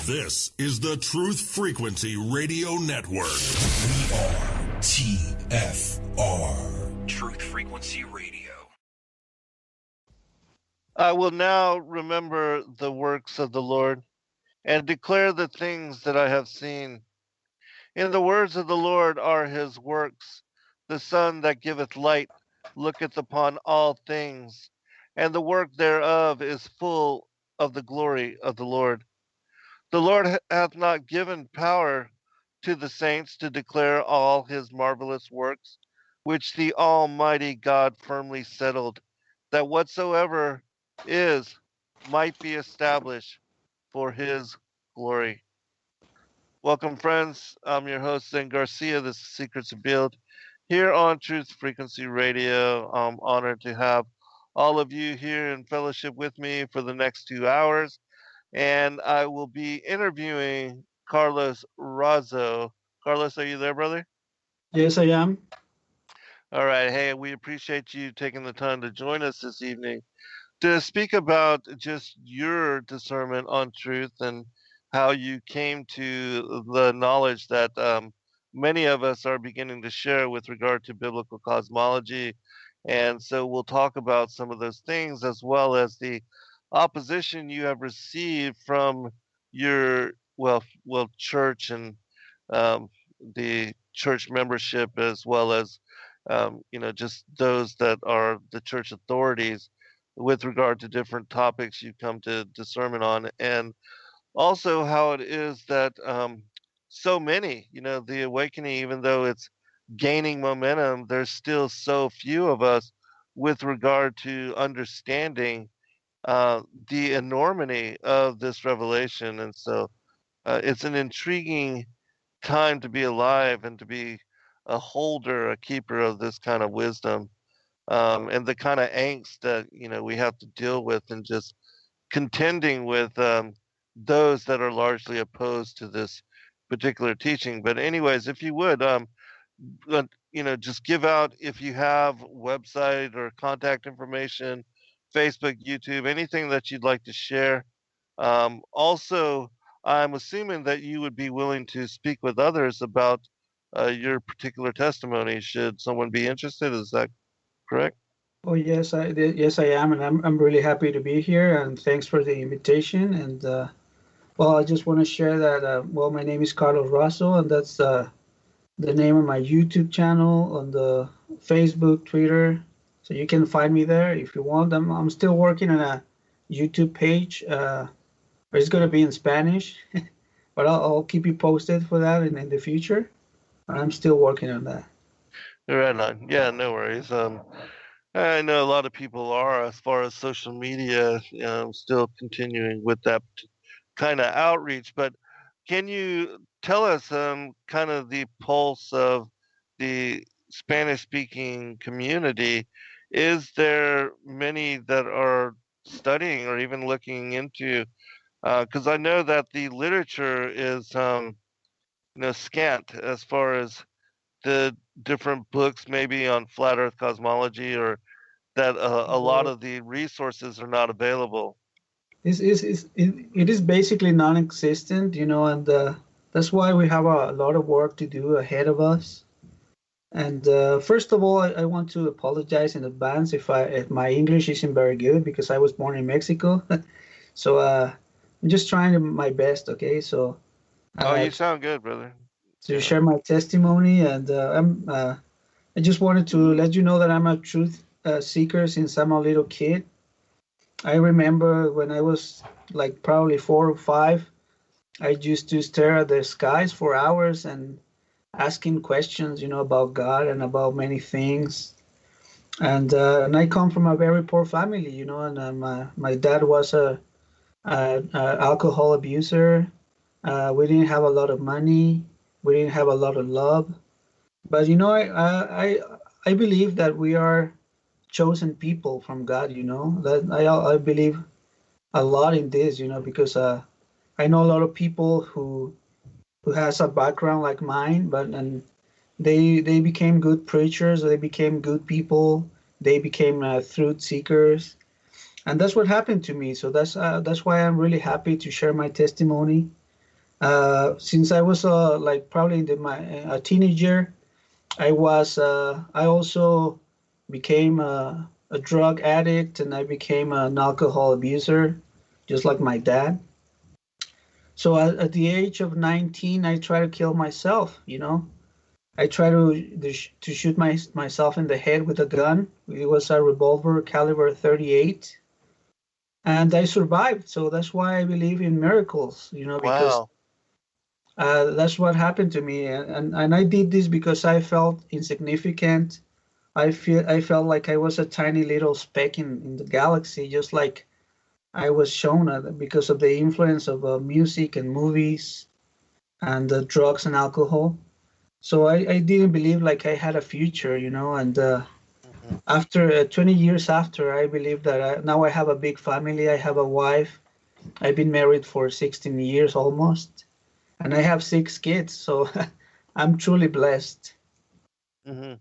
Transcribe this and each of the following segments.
This is the Truth Frequency Radio Network. We are TFR. Truth Frequency Radio. I will now remember the works of the Lord and declare the things that I have seen. In the words of the Lord are his works. The sun that giveth light looketh upon all things, and the work thereof is full of the glory of the Lord. The Lord hath not given power to the saints to declare all his marvelous works, which the Almighty God firmly settled, that whatsoever is might be established for his glory. Welcome, friends. I'm your host, Zen Garcia. This is Secrets Revealed here on Truth Frequency Radio. I'm honored to have all of you here in fellowship with me for the next 2 hours. And I will be interviewing Carlos Razzo. Carlos, are you there, brother? Yes, I am. All right. Hey, we appreciate you taking the time to join us this evening to speak about just your discernment on truth and how you came to the knowledge that many of us are beginning to share with regard to biblical cosmology. And so we'll talk about some of those things, as well as the opposition you have received from your church and the church membership, as well as just those that are the church authorities with regard to different topics you come to discernment on, and also how it is that so many, the awakening, even though it's gaining momentum, there's still so few of us with regard to understanding the enormity of this revelation. And so it's an intriguing time to be alive and to be a holder, a keeper of this kind of wisdom, and the kind of angst that we have to deal with, and just contending with those that are largely opposed to this particular teaching. But anyways, if you would, just give out, if you have website or contact information, Facebook, YouTube, anything that you'd like to share. Also, I'm assuming that you would be willing to speak with others about your particular testimony, should someone be interested. Is that correct? Oh, yes, I am, and I'm really happy to be here. And thanks for the invitation. And I just want to share that. My name is Carlos Razzo, and that's the name of my YouTube channel on the Facebook, Twitter. So you can find me there if you want. I'm still working on a YouTube page, but it's going to be in Spanish. But I'll keep you posted for that in the future. I'm still working on that. Right on. Yeah, no worries. I know a lot of people are, as far as social media, still continuing with that kind of outreach. But can you tell us kind of the pulse of the Spanish-speaking community? Is there many that are studying or even looking into? Because I know that the literature is, scant as far as the different books, maybe on flat Earth cosmology, or that a lot of the resources are not available. It is basically non-existent, and that's why we have a lot of work to do ahead of us. And first of all, I want to apologize in advance if my English isn't very good, because I was born in Mexico. So I'm just trying my best. Okay, so. You sound good, brother. To share my testimony, and I just wanted to let you know that I'm a truth seeker since I'm a little kid. I remember when I was like probably 4 or 5, I used to stare at the skies for hours and asking questions, about God and about many things. And I come from a very poor family, and my dad was a alcohol abuser. We didn't have a lot of money. We didn't have a lot of love. But, I believe that we are chosen people from God, that I believe a lot in this, because I know a lot of people who has a background like mine, and they became good preachers, they became good people, they became truth seekers, and that's what happened to me. So that's why I'm really happy to share my testimony. Since I was like probably a teenager, I also became a drug addict, and I became an alcohol abuser, just like my dad. So at the age of 19, I tried to kill myself. I tried to shoot myself in the head with a gun. It was a revolver caliber 38, and I survived. So that's why I believe in miracles. Because Wow. that's what happened to me, and I did this because I felt insignificant. I felt like I was a tiny little speck in the galaxy, just like I was shown because of the influence of music and movies and drugs and alcohol. So I didn't believe like I had a future, and Hmm. after 20 years after, I believe that now I have a big family. I have a wife. I've been married for 16 years almost, and I have 6 kids. So I'm truly blessed. Hmm.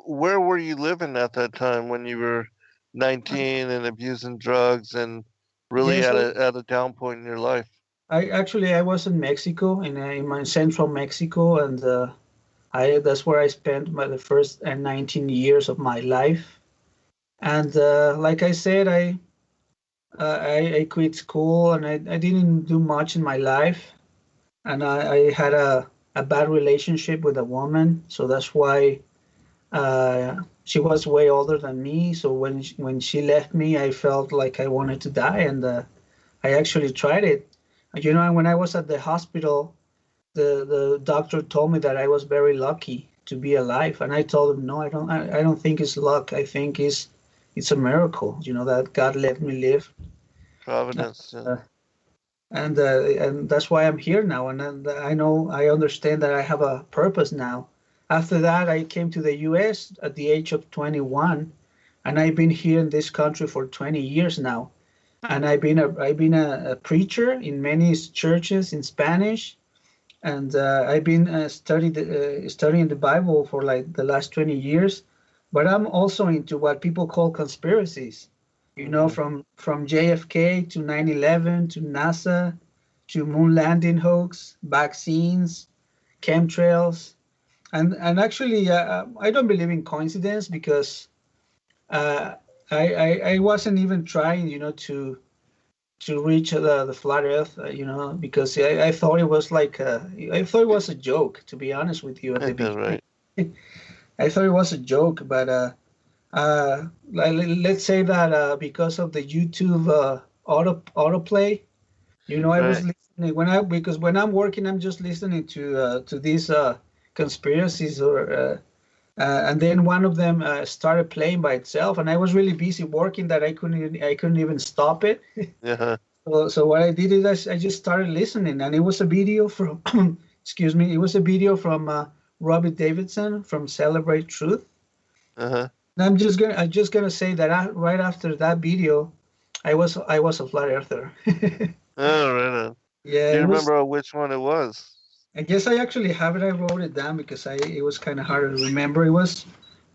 Where were you living at that time when you were 19 and abusing drugs and really Yes, at a down point in your life? I was in Mexico, in my central Mexico, and I that's where I spent the first 19 years of my life. And like I said, I quit school, and I didn't do much in my life, and I had a bad relationship with a woman, so that's why she was way older than me. So when she left me, I felt like I wanted to die, and I actually tried it. And when I was at the hospital, the doctor told me that I was very lucky to be alive, and I told him, no, I don't think it's luck. I think it's a miracle, that God let me live. Providence. Uh, and that's why I'm here now. And then I understand that I have a purpose now. After that, I came to the U.S. at the age of 21, and I've been here in this country for 20 years now. And I've been a preacher in many churches in Spanish, and I've been studying the Bible for like the last 20 years. But I'm also into what people call conspiracies. Hmm. From JFK to 9/11 to NASA to moon landing hoax, vaccines, chemtrails, and actually, I don't believe in coincidence because uh, I wasn't even trying, to reach the flat Earth, because I thought it was I thought it was a joke, to be honest with you, at the beginning. Right. I thought it was a joke, but let's say that because of the YouTube autoplay, I was Right. listening because when I'm working, I'm just listening to these conspiracies, and then one of them started playing by itself, and I was really busy working that I couldn't even stop it. Yeah. So what I did is I just started listening, and it was a video from, excuse me, it was a video from Robert Davidson from Celebrate Truth. Uh-huh. And I'm just gonna say that right after that video, I was a flat earther. Oh, right on. Yeah, Do you it was. remember which one it was? I guess I actually have it. I wrote it down because it was kind of hard to remember. It was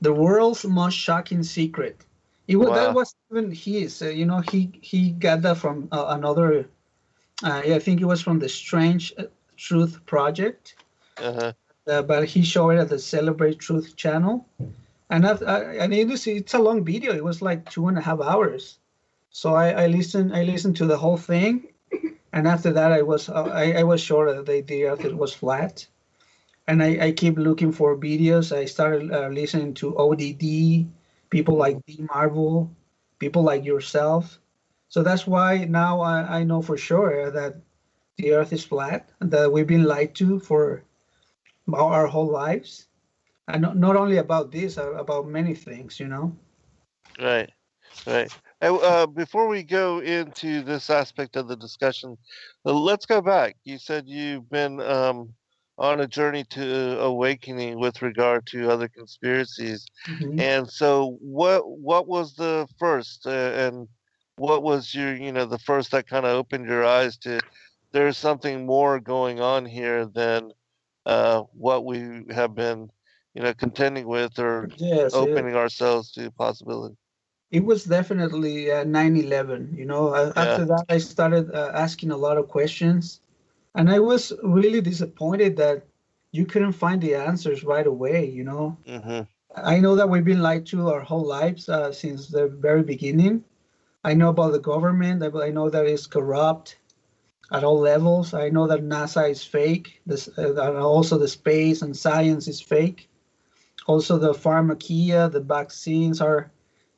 the world's most shocking secret. That Wow. was even his. He got that from another. Yeah, I think it was from the Strange Truth Project, Uh-huh. but he showed it at the Celebrate Truth channel, and it's a long video. It was like 2.5 hours. So I listened to the whole thing, and after that I was sure that the Earth was flat, and I keep looking for videos. I started listening to ODD, people Hmm. like D Marvel, people like yourself. So that's why now I know for sure that the earth is flat and that we've been lied to for our whole lives, and not only about this, about many things. Right. Right. Before we go into this aspect of the discussion, let's go back. You said you've been on a journey to awakening with regard to other conspiracies, Hmm. and so what was the first, and what was the first that kind of opened your eyes to there's something more going on here than what we have been, contending with or Yes, opening ourselves to possibility. it was definitely 9/11. Yeah. After that I started asking a lot of questions, And I was really disappointed that you couldn't find the answers right away, you know. Mm-hmm. I know that we've been lied to our whole lives since the very beginning. I know about the government. I know that it's corrupt at all levels. I know that NASA is fake. And also the space and science is fake. Also the pharmacia, the vaccines are,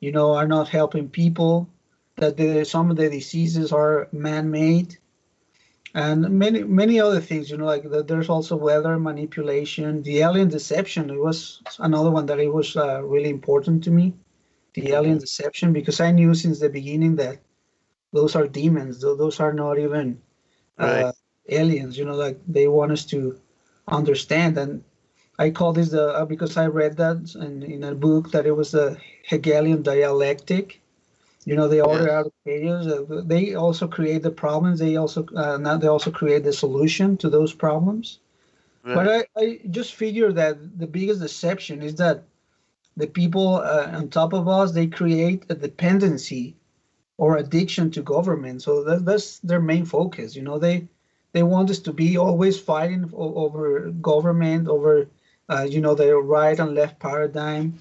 are not helping people. That some of the diseases are man-made, and many other things. Like there's also weather manipulation, the alien deception. It was another one that it was really important to me. The Mm-hmm. alien deception, because I knew since the beginning that those are demons. Those are not even Right. aliens. Like they want us to understand. And I call this because I read that in a book that it was the Hegelian dialectic. The order Yes. out of chaos. They also create the problems. They also now they also create the solution to those problems. But Right. I just figure that the biggest deception is that the people on top of us, they create a dependency or addiction to government. So that's their main focus. They want us to be always fighting over government, over the right and left paradigm.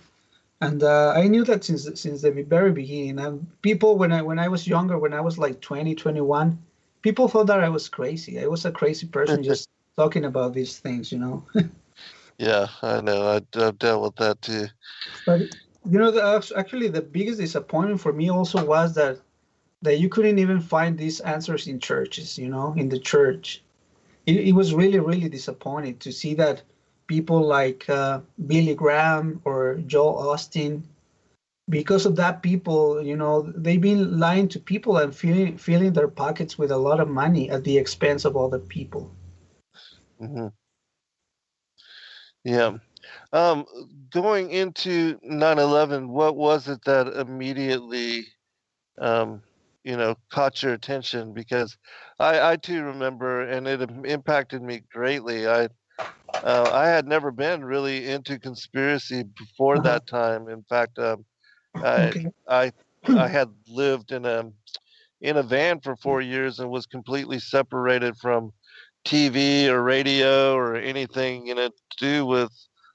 And I knew that since the very beginning. And people, when I was younger, when I was like 20, 21, people thought that I was crazy. I was a crazy person just talking about these things. Yeah, I know. I've dealt with that too. But actually, the biggest disappointment for me also was that you couldn't even find these answers in churches. In the church, it was really really disappointing to see that people like Billy Graham or Joel Austin, because of that, people, they've been lying to people and filling their pockets with a lot of money at the expense of other people. Mm-hmm. Yeah. Um, Going into 9/11, what was it that immediately, um, caught your attention? Because I too remember, and it impacted me greatly. I had never been really into conspiracy before Uh-huh. that time. In fact, I Okay. I I had lived in a van for 4 years and was completely separated from TV or radio or anything to do with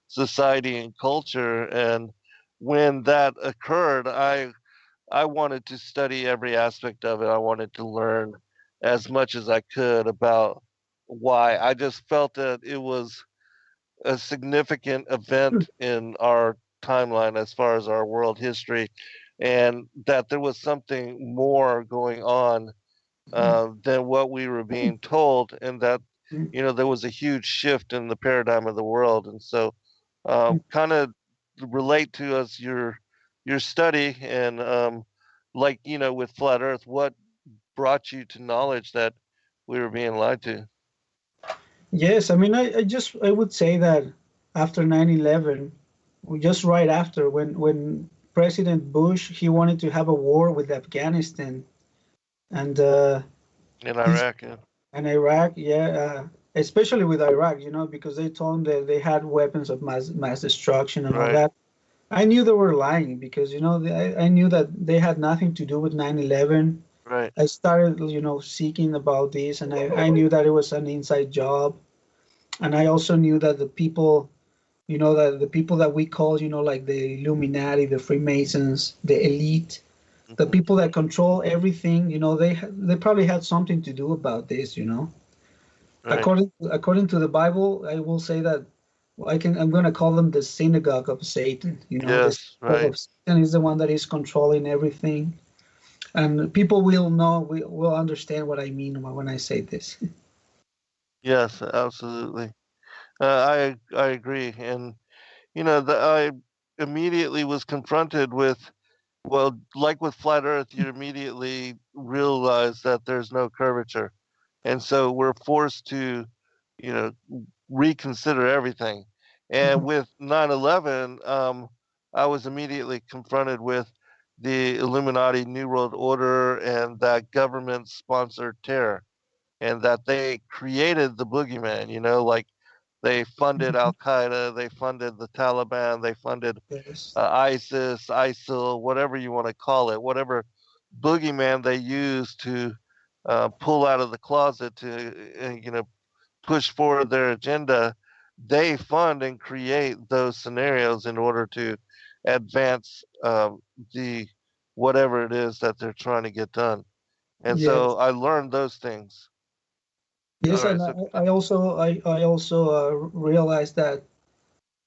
society and culture. And when that occurred, I wanted to study every aspect of it. I wanted to learn as much as I could about why. I just felt that it was a significant event in our timeline as far as our world history, and that there was something more going on than what we were being told, and that there was a huge shift in the paradigm of the world. And so, kind of relate to us your study and like with flat Earth, what brought you to knowledge that we were being lied to? Yes, I mean, I would say that after 9/11, just right after, when President Bush, he wanted to have a war with Afghanistan, and In he's Iraq, yeah. and Iraq, yeah, especially with Iraq, because they told him that they had weapons of mass destruction and all Right, that. I knew they were lying because I knew that they had nothing to do with 9/11. right. I started seeking about this, and I knew that it was an inside job. And I also knew that the people, that the people that we call, like the Illuminati, the Freemasons, the elite, the Hmm. people that control everything, they probably had something to do about this. Right. According to the Bible, I will say that I'm going to call them the synagogue of Satan. The Yes, synagogue right. of Satan is the one that is controlling everything, and people will know, will understand what I mean when I say this. Yes, absolutely. I agree, and I immediately was confronted with, well, like with flat Earth, you immediately realize that there's no curvature, and so we're forced to, you know, reconsider everything. And Mhm. with 9/11, I was immediately confronted with the Illuminati New World Order and that government-sponsored terror, and that they created the boogeyman. Like they funded Al Qaeda, they funded the Taliban, they funded Yes. ISIS, ISIL, whatever you want to call it, whatever boogeyman they used to pull out of the closet to push forward their agenda, they fund and create those scenarios in order to advance the whatever it is that they're trying to get done. And so Yes. I learned those things. All Yes, right, and so I also realized that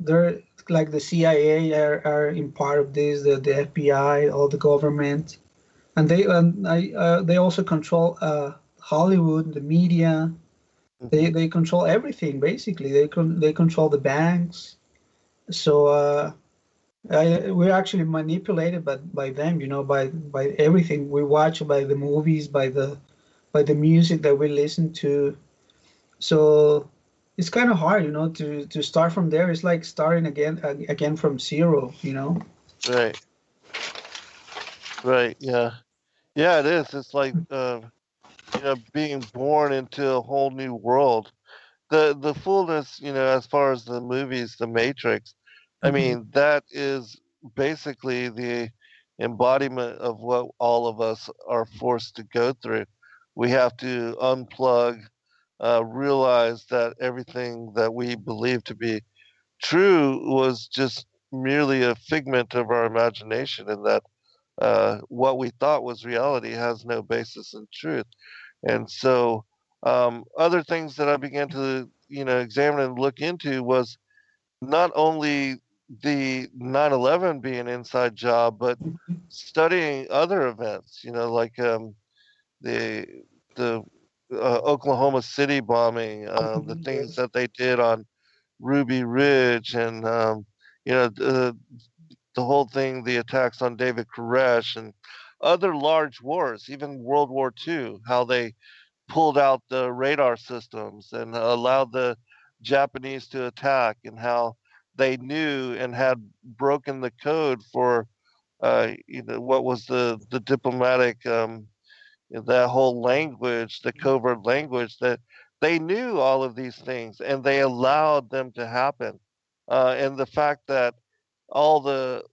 they're like the CIA are in part of this, the FBI, all the government, and they also control Hollywood, the media. They control everything basically. They control the banks. So we're actually manipulated by them, by everything we watch, by the movies, by the music that we listen to. So it's kind of hard, to start from there. It's like starting again from zero. right, right, yeah, yeah, it is. It's like being born into a whole new world. The fullness, as far as the movies, The Matrix, I Mhm. mean, that is basically the embodiment of what all of us are forced to go through. We have to unplug, realize that everything that we believe to be true was just merely a figment of our imagination, and that what we thought was reality has no basis in truth. And so, other things that I began to, examine and look into was not only the 9/11 being an inside job, but studying other events, like the the Oklahoma City bombing, the things Yes. that they did on Ruby Ridge, and the whole thing, the attacks on David Koresh, and other large wars, even World War II, how they pulled out the radar systems and allowed the Japanese to attack, and how they knew and had broken the code for what was the diplomatic that whole language, the covert language, that they knew all of these things and they allowed them to happen. And the fact that all the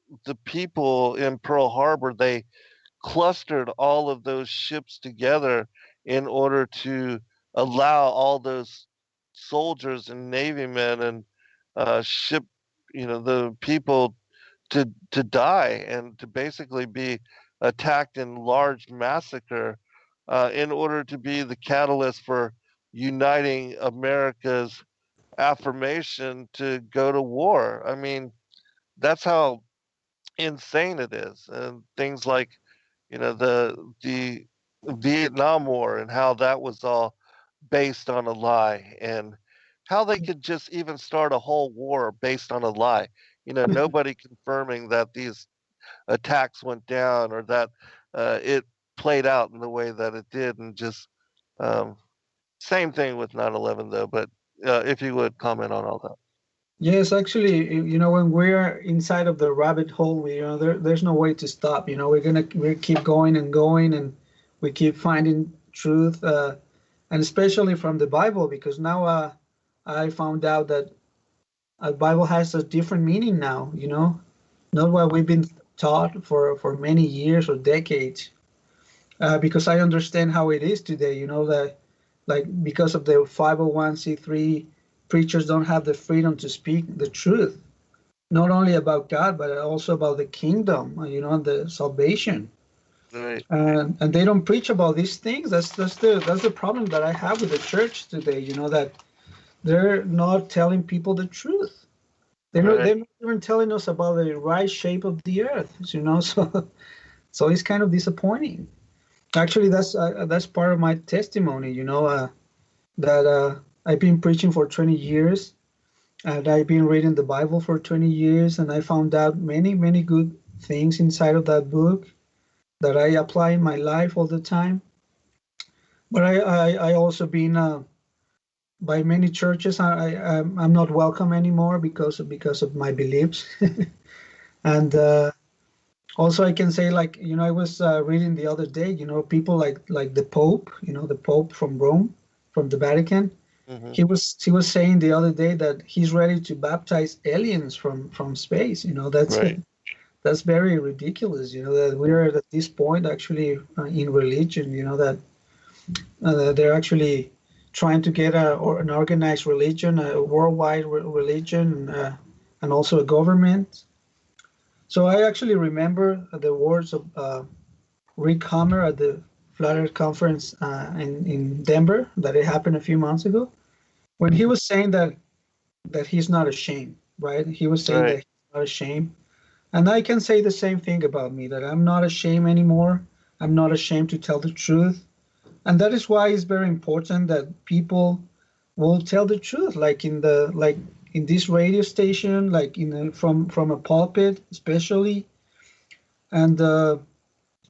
people in Pearl Harbor, they clustered all of those ships together in order to allow all those soldiers and navy men and ship, the people to die and to basically be attacked in large massacre, in order to be the catalyst for uniting America's affirmation to go to war. I mean, that's how insane it is. And things like, the Vietnam War, and how that was all based on a lie, and how they could just even start a whole war based on a lie. Nobody confirming that these attacks went down, or that it played out in the way that it did. And just um, same thing with 9/11 though. But if you would comment on all that. Yes, actually, when we're inside of the rabbit hole, there's no way to stop. We keep going and going, and we keep finding truth, and especially from the Bible, because now I found out that the Bible has a different meaning now. Not what we've been taught for many years or decades. Because I understand how it is today. That, like, because of the 501c3, preachers don't have the freedom to speak the truth, not only about God, but also about the kingdom, and the salvation. Right, And they don't preach about these things. That's the problem that I have with the church today. That they're not telling people the truth. right, They're not even telling us about the right shape of the earth. So it's kind of disappointing. Actually, that's part of my testimony. That I've been preaching for 20 years, and I've been reading the Bible for 20 years, and I found out many, many good things inside of that book that I apply in my life all the time. But I also been by many churches. I'm not welcome anymore because of my beliefs. And also I can say, like, I was reading the other day, people like the Pope, the Pope from Rome, from the Vatican. hmm He was saying the other day that he's ready to baptize aliens from space. That's right, that's very ridiculous. That we're at this point actually in religion. That They're actually trying to get an organized religion, a worldwide religion, and also a government. So I actually remember the words of Rick Hammer at the Flat Earth Conference in Denver that it happened a few months ago, when he was saying that he's not ashamed, right? He was saying that Right. he's not ashamed. And I can say the same thing about me, that I'm not ashamed anymore. I'm not ashamed to tell the truth. And that is why it's very important that people will tell the truth, like in this radio station, like from a pulpit, especially, and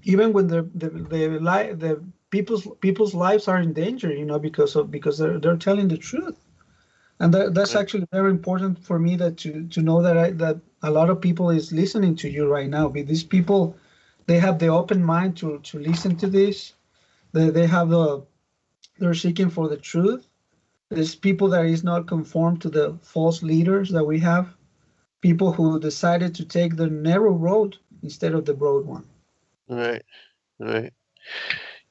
even when the people's lives are in danger, because they're telling the truth. And that's Right. actually very important for me, that to know that a lot of people is listening to you right now. These people, they have the open mind to listen to this. They have they're seeking for the truth. There's people that is not conformed to the false leaders that we have. People who decided to take the narrow road instead of the broad one. Right. Right.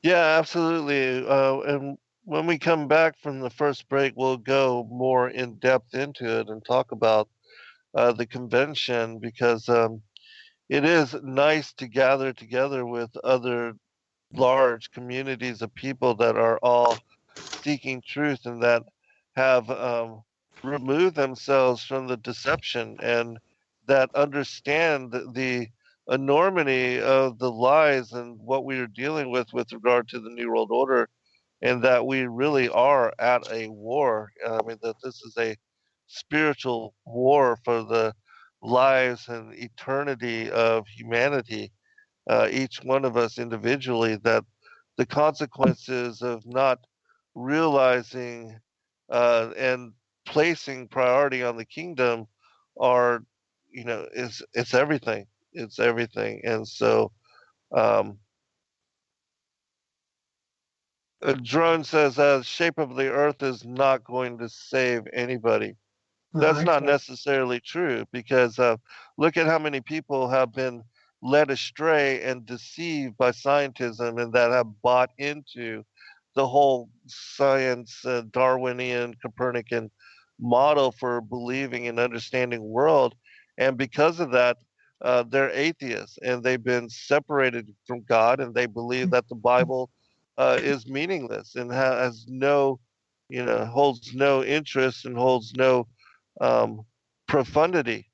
Yeah, absolutely. And when we come back from the first break, we'll go more in depth into it and talk about the convention, because it is nice to gather together with other large communities of people that are all seeking truth and that have removed themselves from the deception and that understand the enormity of the lies and what we are dealing with regard to the New World Order, and that we really are at a war. I mean, that this is a spiritual war for the lives and eternity of humanity, each one of us individually, that the consequences of not realizing and placing priority on the kingdom are, it's everything. It's everything. And so, um, Drone says, shape of the earth is not going to save anybody. That's not Exactly. necessarily true, because look at how many people have been led astray and deceived by scientism and that have bought into the whole science, Darwinian, Copernican model for believing and understanding world. And because of that, they're atheists and they've been separated from God, and they believe that the Bible is meaningless and has no, holds no interest and holds no um, profundity.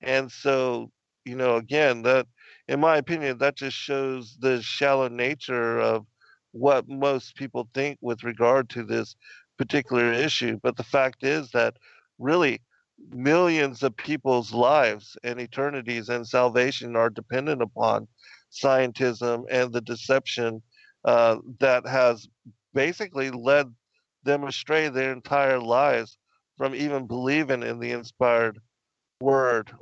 And so, again, that, in my opinion, that just shows the shallow nature of what most people think with regard to this particular issue. But the fact is that really millions of people's lives and eternities and salvation are dependent upon scientism and the deception that has basically led them astray their entire lives from even believing in the inspired word,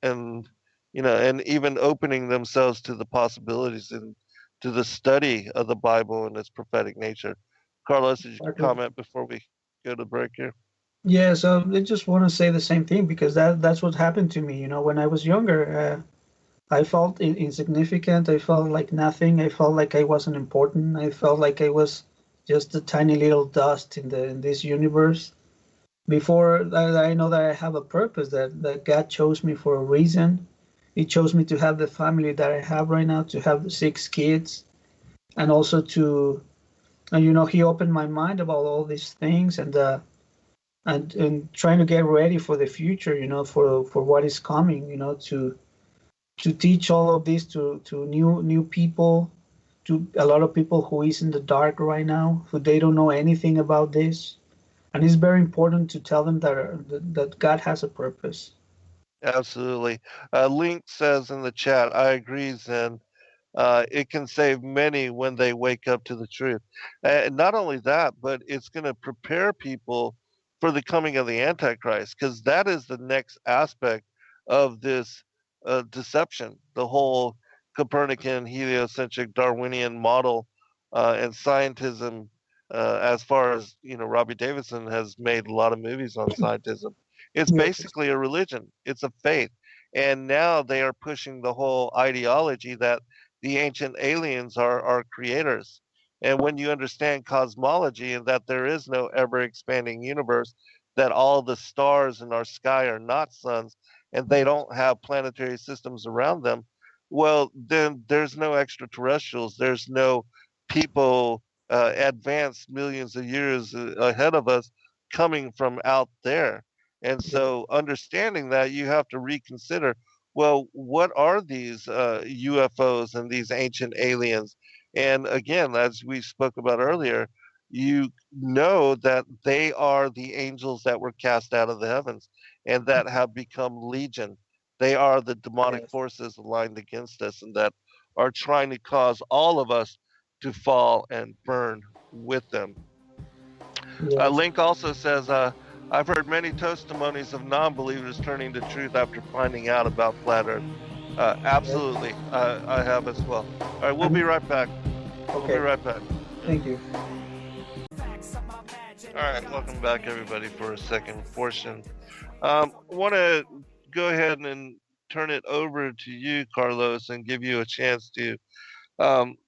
and even opening themselves to the possibilities and to the study of the Bible and its prophetic nature. Carlos, did you comment before we go to break here? Yeah, so I just want to say the same thing, because that's what happened to me. When I was younger, I felt insignificant. I felt like nothing. I felt like I wasn't important. I felt like I was just a tiny little dust in this universe. Before that, I know that I have a purpose, that God chose me for a reason. He chose me to have the family that I have right now, to have the 6 kids, and also He opened my mind about all these things, and trying to get ready for the future, for what is coming, to teach all of this to new people, to a lot of people who is in the dark right now, who they don't know anything about this. And it's very important to tell them that God has a purpose. Absolutely. Link says in the chat, I agree, Zen. It can save many when they wake up to the truth. And not only that, but it's going to prepare people for the coming of the Antichrist, because that is the next aspect of this deception. The whole Copernican, heliocentric, Darwinian model and scientism. As far as Robbie Davidson has made a lot of movies on scientism. It's Yes. basically a religion. It's a faith, and now they are pushing the whole ideology that the ancient aliens are creators, And when you understand cosmology and that there is no ever expanding universe, that all the stars in our sky are not suns and they don't have planetary systems around them, well, then there's no extraterrestrials, there's no people advanced millions of years ahead of us coming from out there. And Yeah. so, understanding that, you have to reconsider, well, what are these UFOs and these ancient aliens? And again, as we spoke about earlier, you know that they are the angels that were cast out of the heavens and that have become legion. They are the demonic Yes. forces aligned against us and that are trying to cause all of us to fall and burn with them. Yes. Link also says, I've heard many testimonies of non believers turning to truth after finding out about flat earth. Yes. Absolutely. I have as well. All right, we'll be And right back. We'll be okay. right back. Thank you. All right, welcome back, everybody, for a second portion. Want to go ahead and turn it over to you, Carlos, and give you a chance to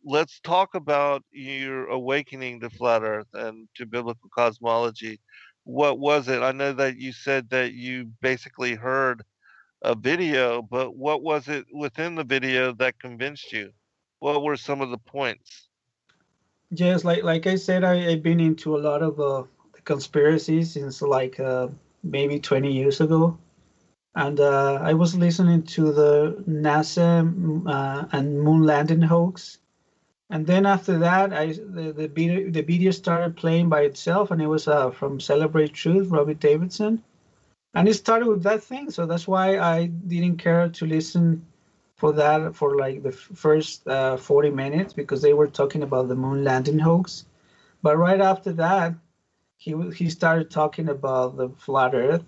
let's talk about your awakening to flat Earth and to biblical cosmology. What was it? I know that you said that you basically heard a video, but what was it within the video that convinced you? What were some of the points? Yes, like I said, I've been into a lot of the conspiracies since like maybe 20 years ago. And I was listening to the NASA and moon landing hoax. And then after that, the video started playing by itself, and it was from Celebrate Truth, Robbie Davidson, and it started with that thing. So that's why I didn't care to listen for that for like the first 40 minutes because they were talking about the moon landing hoax. But right after that, he started talking about the flat Earth,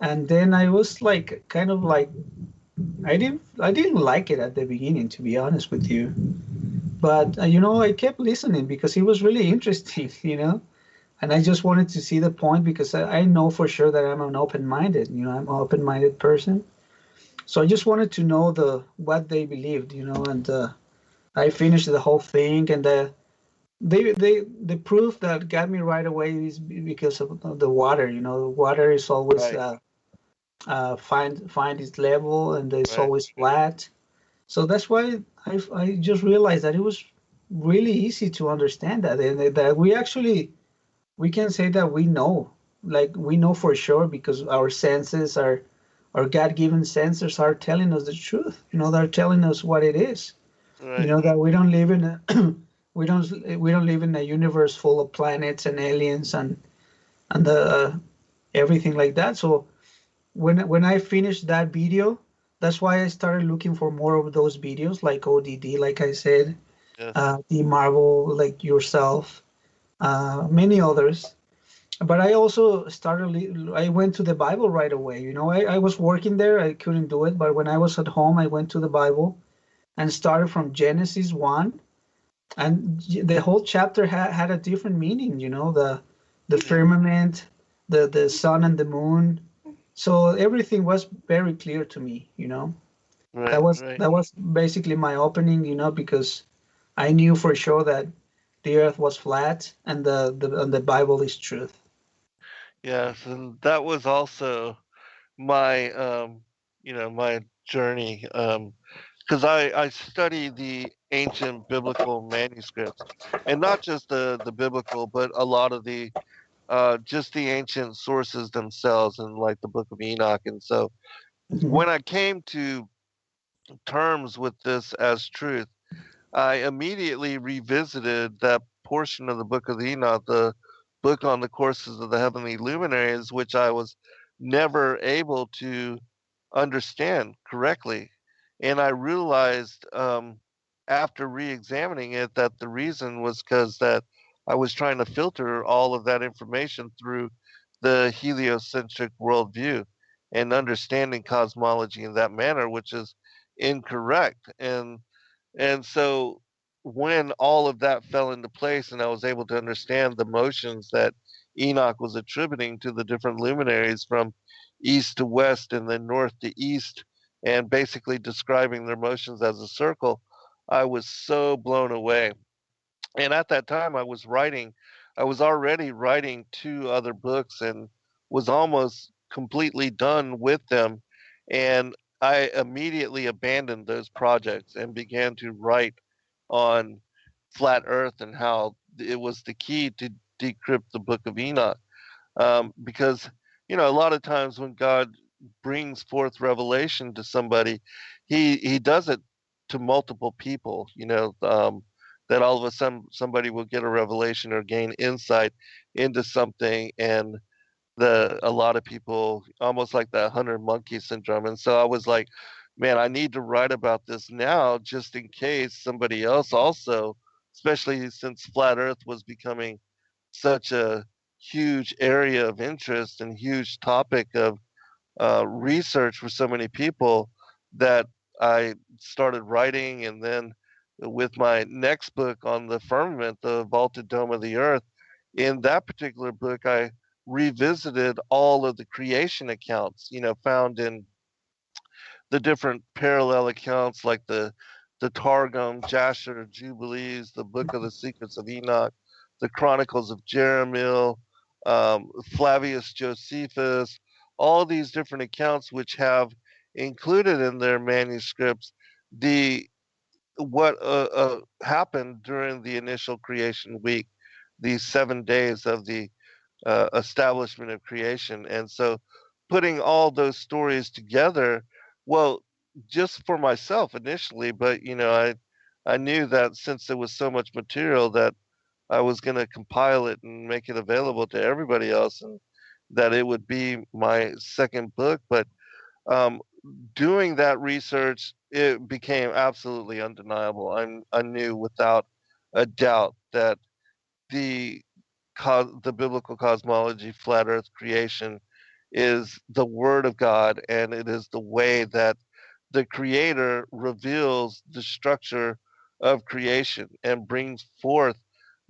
and then I was like kind of like I didn't like it at the beginning, to be honest with you. But I kept listening because it was really interesting, and I just wanted to see the point because I know for sure that I'm an open-minded, I'm an open-minded person. So I just wanted to know what they believed, and I finished the whole thing, and the proof that got me right away is because of the water. The water is always Right, find its level, and it's right, always flat. So that's why I just realized that it was really easy to understand that, and that we can say that we know, like we know for sure because our senses our God-given senses are telling us the truth. They're telling us what it is. right. That we don't live in a we don't live in a universe full of planets and aliens and everything like that. So when I finished that video, that's why I started looking for more of those videos like ODD, like I said, Yes, the Marvel, like yourself, many others. But I also I went to the Bible right away. I was working there, I couldn't do it. But when I was at home, I went to the Bible and started from Genesis 1. And the whole chapter had a different meaning, the yeah, firmament, the sun and the moon. So everything was very clear to me. That right, was right. that was basically my opening, because I knew for sure that the earth was flat and the Bible is truth. Yes, and that was also my my journey because I study the ancient biblical manuscripts, and not just the biblical, but a lot of the just the ancient sources themselves, and like the Book of Enoch. And so Mhm. when I came to terms with this as truth, I immediately revisited that portion of the Book of Enoch, the book on the courses of the heavenly luminaries, which I was never able to understand correctly. And I realized after re-examining it that the reason was because that I was trying to filter all of that information through the heliocentric worldview and understanding cosmology in that manner, which is incorrect. And so when all of that fell into place and I was able to understand the motions that Enoch was attributing to the different luminaries from east to west and then north to east, and basically describing their motions as a circle, I was so blown away. And at that time, I was already writing 2 other books and was almost completely done with them. And I immediately abandoned those projects and began to write on flat Earth and how it was the key to decrypt the Book of Enoch. Because, a lot of times when God brings forth revelation to somebody, he does it to multiple people. That all of a sudden somebody will get a revelation or gain insight into something, and a lot of people almost like the 100 monkey syndrome. And so I was like, man, I need to write about this now just in case somebody else also, especially since flat Earth was becoming such a huge area of interest and huge topic of research for so many people, that I started writing. And then with my next book on the firmament, the vaulted dome of the earth, in that particular book, I revisited all of the creation accounts, found in the different parallel accounts like the Targum, Jasher, Jubilees, the Book of the Secrets of Enoch, the Chronicles of Jeremiel, Flavius Josephus, all these different accounts which have included in their manuscripts the what happened during the initial creation week, these 7 days of the establishment of creation. And so putting all those stories together, well, just for myself initially, but I knew that since there was so much material that I was going to compile it and make it available to everybody else, and that it would be my second book. But um, doing that research, it became absolutely undeniable. I knew without a doubt that the the biblical cosmology, flat Earth creation, is the Word of God, and it is the way that the Creator reveals the structure of creation and brings forth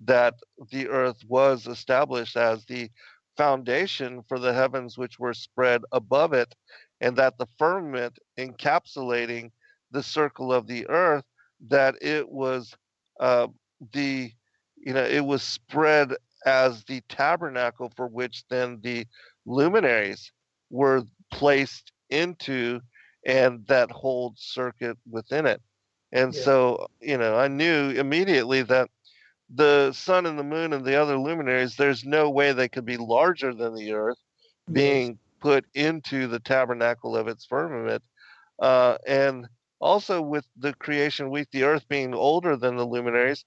that the Earth was established as the foundation for the heavens which were spread above it, and that the firmament encapsulating the circle of the Earth, that it was uh, the it was spread as the tabernacle for which then the luminaries were placed into, and that whole circuit within it. And Yeah. so, I knew immediately that the sun and the moon and the other luminaries, there's no way they could be larger than the earth Yes. being put into the tabernacle of its firmament. And also with the creation week, the earth being older than the luminaries,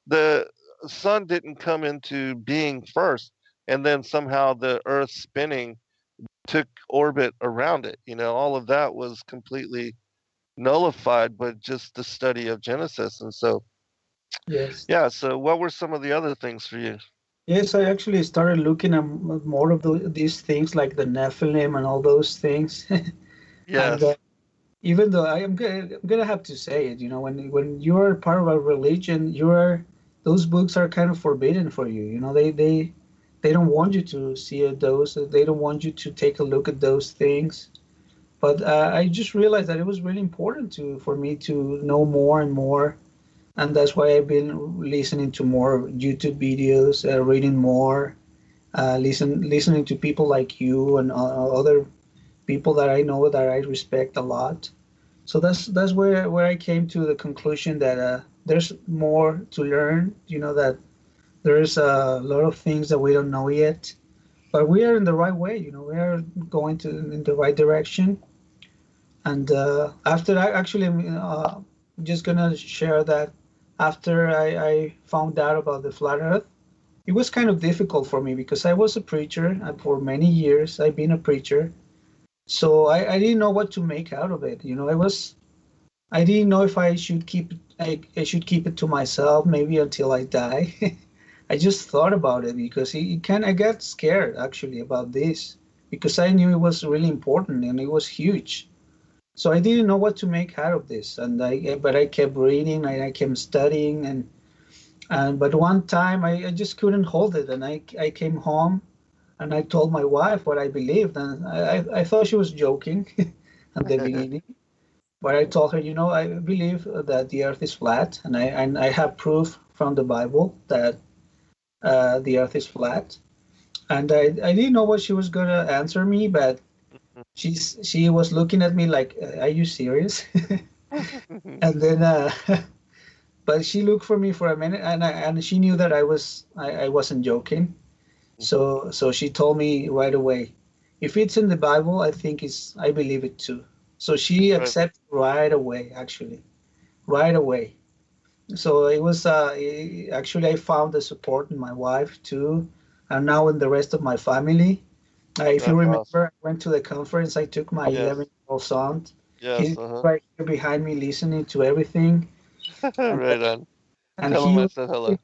the sun didn't come into being first, and then somehow the earth spinning took orbit around it. All of that was completely nullified by just the study of Genesis. And so, Yes. yeah, so what were some of the other things for you? Yes, I actually started looking at more of these things like the Nephilim and all those things. And Yes. even though I'm gonna have to say it, when you're part of a religion, those books are kind of forbidden for you. They don't want you to see those. They don't want you to take a look at those things. But I just realized that it was really important for me to know more and more, and that's why I've been listening to more YouTube videos, reading more, listening to people like you and other people that I know that I respect a lot. So that's where I came to the conclusion that there's more to learn. That there's a lot of things that we don't know yet, but we are in the right way. We are going in the right direction. And after that, actually, I'm just gonna share that after I found out about the flat Earth, it was kind of difficult for me because I was a preacher, and for many years I've been a preacher. So I didn't know what to make out of it. I didn't know if I should keep it to myself maybe until I die. I just thought about it because I got scared actually about this because I knew it was really important and it was huge. So I didn't know what to make out of this, but I kept reading and I kept studying, and but one time I just couldn't hold it, and I came home and I told my wife what I believed, and I thought she was joking at the beginning, but I told her, I believe that the Earth is flat, and I have proof from the Bible that the Earth is flat. And I didn't know what she was gonna answer me, but she was looking at me like, "Are you serious?" And then, but she looked for me for a minute, and she knew that I wasn't joking. So she told me right away, if it's in the Bible, I believe it too. So she Right. accepted right away, actually, right away. So it was actually I found the support in my wife too, and now in the rest of my family. If you That's remember, awesome. I went to the conference. I took my Yes. 11-year-old son. Yes. He's right here behind me, listening to everything, and Right on. and Tell him he I was said hello.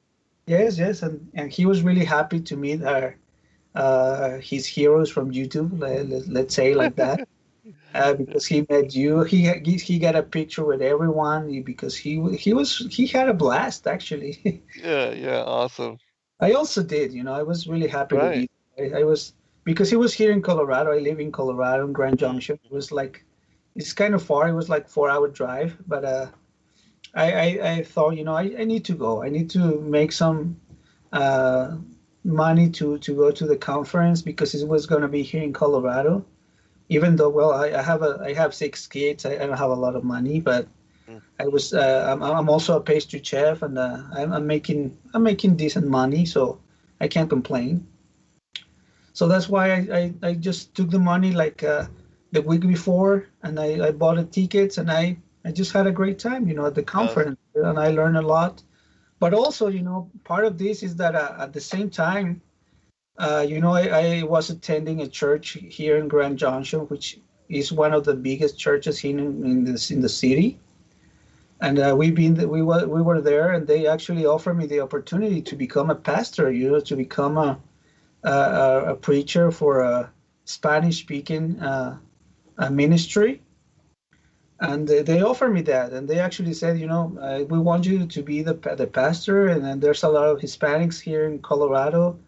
yes, yes, and he was really happy to meet his heroes from YouTube. Let's say like that. Because he met you, he got a picture with everyone because he had a blast actually. Yeah. Yeah. Awesome. I also did, I was really happy to Right. be there. I was because he was here in Colorado. I live in Colorado in Grand Mm. Junction. It was like it's kind of far. It was like 4 hour drive, but I thought I need to go. I need to make some uh, money to go to the conference because it was going to be here in Colorado. Even though, well, I have 6 kids, I don't have a lot of money, but Mm. I'm also a pastry chef, and I'm making decent money, so I can't complain. So that's why I just took the money like the week before, and I bought the tickets, and I just had a great time, at the Yes. conference, and I learned a lot. But also, part of this is that at the same time, I was attending a church here in Grand Junction, which is one of the biggest churches here in the city. And we were there, and they actually offered me the opportunity to become a pastor, to become a preacher for a Spanish-speaking a ministry. And they offered me that, and they actually said, we want you to be the pastor, and then there's a lot of Hispanics here in Colorado.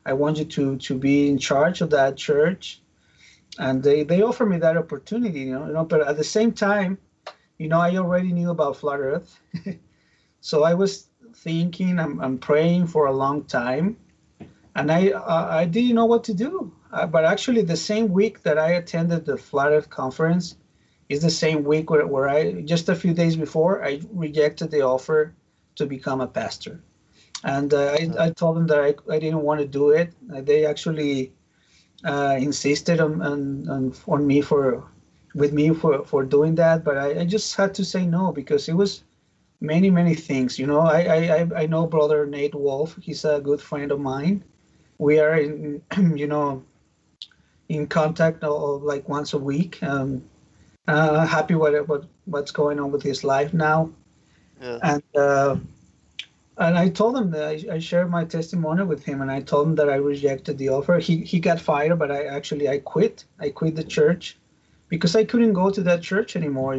I want you to be in charge of that church, and they offered me that opportunity, But at the same time, I already knew about flat Earth, so I was thinking, I'm praying for a long time, and I didn't know what to do. But actually, the same week that I attended the flat Earth conference is the same week where I just a few days before I rejected the offer to become a pastor. And I told them that I didn't want to do it. They actually insisted on me for doing that, but I just had to say no because it was many things. I know brother Nate Wolf. He's a good friend of mine. We are in in contact like once a week. Happy what's going on with his life now, Yes. and. And I told him that I shared my testimony with him, and I told him that I rejected the offer. He got fired, but I quit. I quit the church because I couldn't go to that church anymore.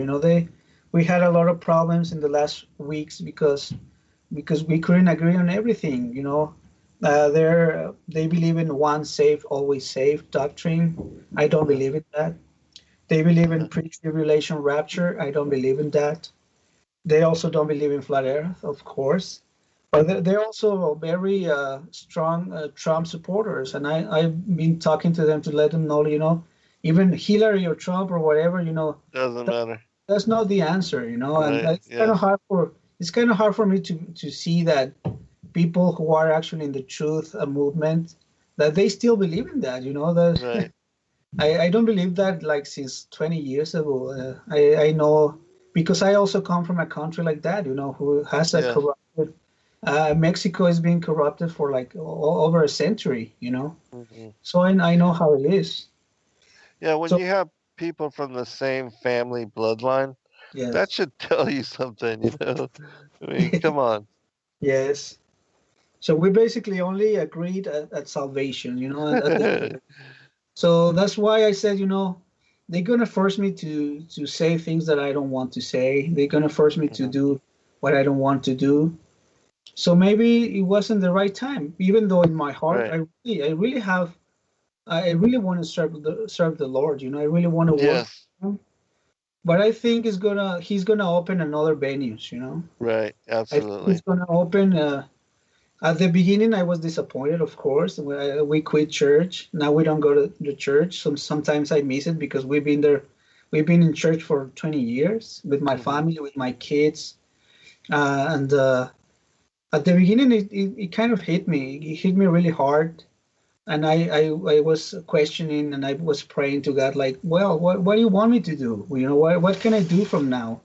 We had a lot of problems in the last weeks because we couldn't agree on everything. They believe in once saved, always saved doctrine. I don't Yes. believe in that. They believe in pre-tribulation rapture. I don't believe in that. They also don't believe in flat Earth, of course. But they're also very strong Trump supporters, and I've been talking to them to let them know, even Hillary or Trump or whatever, Doesn't that, matter. that's not the answer, and Right. Yes. it's kind of hard for me to see that people who are actually in the truth movement that they still believe in that, that Right. I don't believe that like since 20 years ago. I know because I also come from a country like that, who has a Yes. corrupted Mexico is being corrupted for like over a century, Hmm. So I know how it is. Yeah. When So you have people from the same family bloodline, that yes, should tell you something. I mean, come on. yes. So we basically only agreed at salvation, so that's why I said, they're gonna force me to say things that I don't want to say. They're gonna force me to Mhm. do what I don't want to do. So maybe it wasn't the right time, even though in my heart Right. I really want to serve the Lord. I really want to work for Yes. Him. but I think he's gonna open another venues. Right. I think Absolutely. he's gonna open. At the beginning, I was disappointed, of course. We quit church. Now we don't go to the church. Sometimes I miss it because we've been there. We've been in church for 20 years with my Hmm. family, with my kids, and at the beginning, it kind of hit me. It hit me really hard, and I was questioning and I was praying to God, like, well, what do you want me to do? What can I do from now,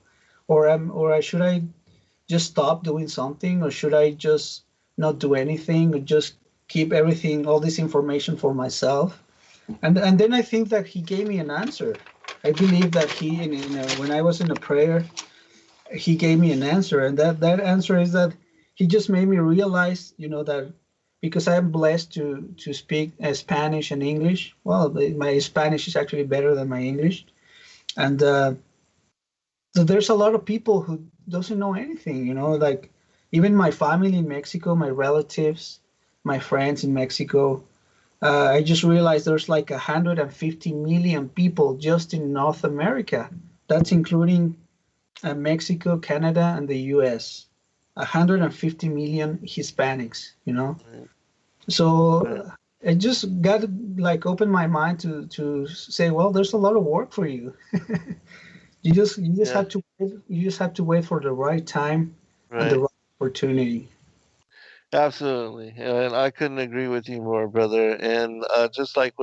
or should I just stop doing something, or should I just not do anything, or just keep everything, all this information for myself? And then I think that He gave me an answer. I believe that when I was in a prayer, He gave me an answer, and that answer is that He just made me realize, that because I am blessed to speak Spanish and English. Well, my Spanish is actually better than my English, and so there's a lot of people who doesn't know anything, like even my family in Mexico, my relatives, my friends in Mexico. I just realized there's like 150 million people just in North America. That's including Mexico, Canada, and the U.S. 150 million Hispanics. Right. So Right. I just got to like open my mind to say, well, there's a lot of work for you. You just Yeah. have to wait for the right time and the Right. right opportunity. Absolutely. And I couldn't agree with you more, brother. And just like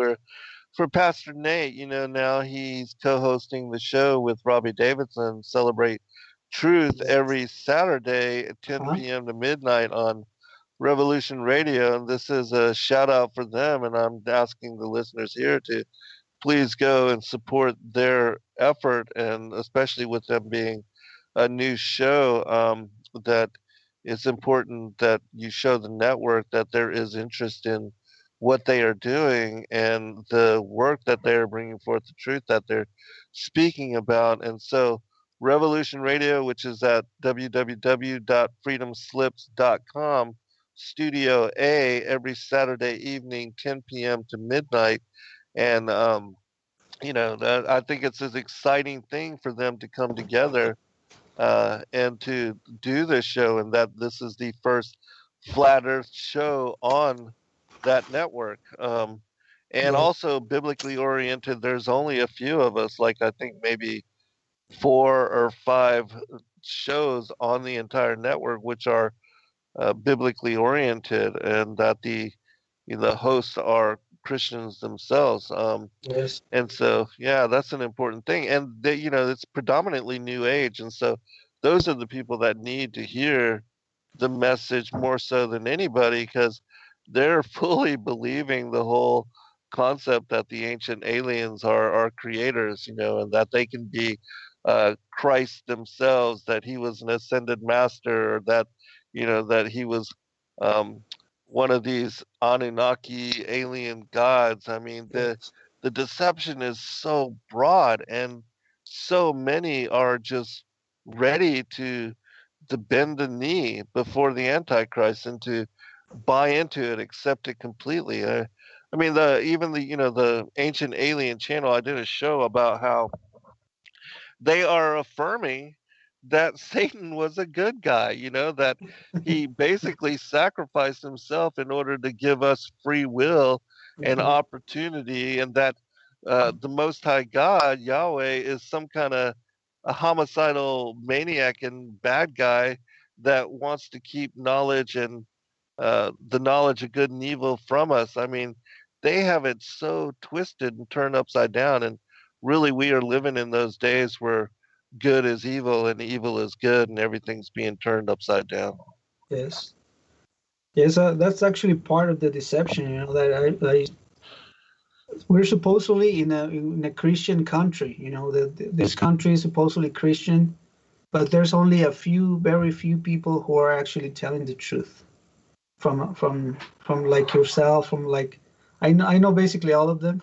for Pastor Nate, now he's co-hosting the show with Robbie Davidson, Celebrate Truth, Yes. every Saturday at 10 Huh? p.m. to midnight on Revolution Radio. And this is a shout out for them. And I'm asking the listeners here to please go and support their effort, and especially with them being a new show, that it's important that you show the network that there is interest in what they are doing and the work that they are bringing forth, the truth that they're speaking about. And so Revolution Radio, which is at www.freedomslips.com, Studio A, every Saturday evening, 10 p.m. to midnight. And that I think it's an exciting thing for them to come together and to do this show, and that this is the first flat Earth show on that network. And Yes. also biblically oriented. There's only a few of us, like I think maybe 4 or 5 shows on the entire network, which are biblically oriented, and that the hosts are Christians themselves. Yes. And so, yeah, that's an important thing. And it's predominantly new age. And so those are the people that need to hear the message more so than anybody, because they're fully believing the whole concept that the ancient aliens are creators, and that they can be Christ themselves, that he was an ascended master, or that he was um, one of these Anunnaki alien gods. I mean, Yes. the deception is so broad, and so many are just ready to bend the knee before the antichrist and to buy into it, accept it completely. I mean, the ancient alien channel, I did a show about how they are affirming that Satan was a good guy, that he basically sacrificed himself in order to give us free will and Mhm. opportunity, and that the Most High God, Yahweh, is some kind of a homicidal maniac and bad guy that wants to keep knowledge and the knowledge of good and evil from us. I mean, they have it so twisted and turned upside down. And really, we are living in those days where good is evil and evil is good, and everything's being turned upside down. Yes. Yes. That's actually part of the deception. That we're supposedly in a Christian country. This country is supposedly Christian, but there's only very few people who are actually telling the truth. From like yourself, from like I know basically all of them.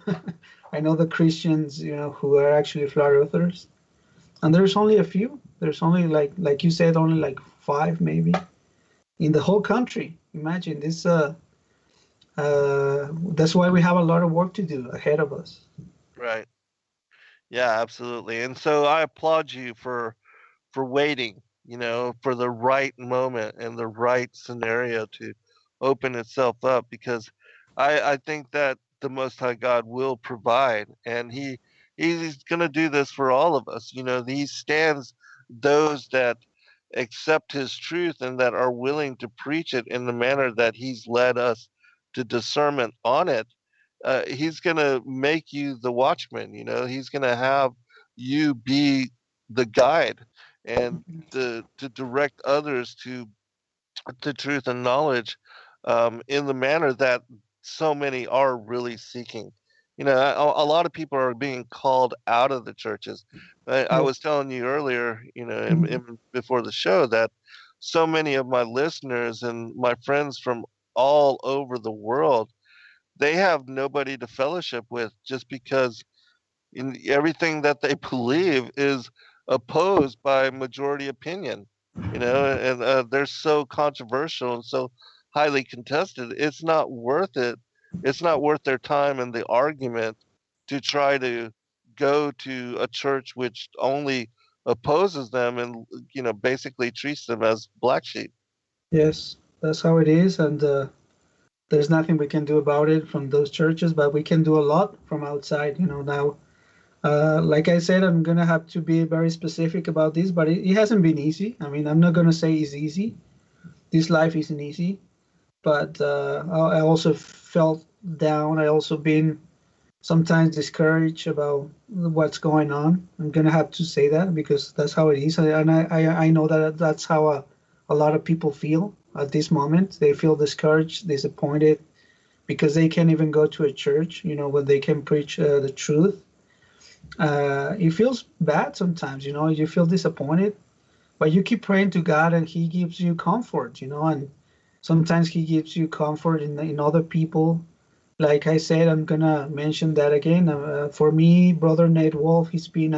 I know the Christians, who are actually flat earthers, and there's only a few. There's only like you said, only like 5 maybe in the whole country. Imagine this. That's why we have a lot of work to do ahead of us. Right. Yeah, absolutely. And so I applaud you for waiting, for the right moment and the right scenario to open itself up, because I think that the Most High God will provide, and he's going to do this for all of us. He stands those that accept his truth and that are willing to preach it in the manner that he's led us to discernment on it. He's going to make you the watchman. He's going to have you be the guide, and to direct others to truth and knowledge, in the manner that so many are really seeking. A lot of people are being called out of the churches. I Yeah. was telling you earlier, Mhm. before the show, that so many of my listeners and my friends from all over the world, they have nobody to fellowship with just because in everything that they believe is opposed by majority opinion, and they're so controversial and so highly contested. It's not worth it. It's not worth their time and the argument to try to go to a church which only opposes them and basically treats them as black sheep. Yes, that's how it is, and there's nothing we can do about it from those churches, but we can do a lot from outside. Now, like I said, I'm gonna have to be very specific about this, but it hasn't been easy. I mean, I'm not gonna say it's easy. This life isn't easy, but I also felt down. I also been sometimes discouraged about what's going on. I'm gonna have to say that because that's how it is, and I know that that's how a lot of people feel at this moment. They feel discouraged, disappointed because they can't even go to a church. When they can preach the truth. It feels bad sometimes. You feel disappointed, but you keep praying to God, and He gives you comfort. And sometimes He gives you comfort in other people. Like I said, I'm gonna mention that again. For me, Brother Nate Wolf, he's been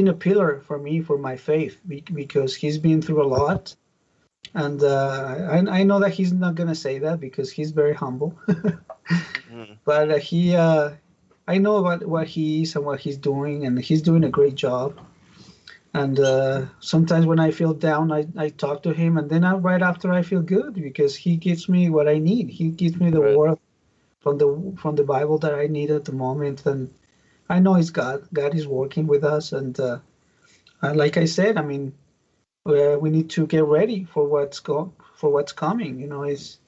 a pillar for me for my faith because he's been through a lot, and I know that he's not gonna say that because he's very humble, Mhm. but I know about what he is and what he's doing, and he's doing a great job. And sometimes when I feel down, I talk to him, and then right after I feel good because he gives me what I need. He gives me the Right. word from the Bible that I need at the moment, and I know it's God. God is working with us, and like I said, I mean, we need to get ready for what's coming.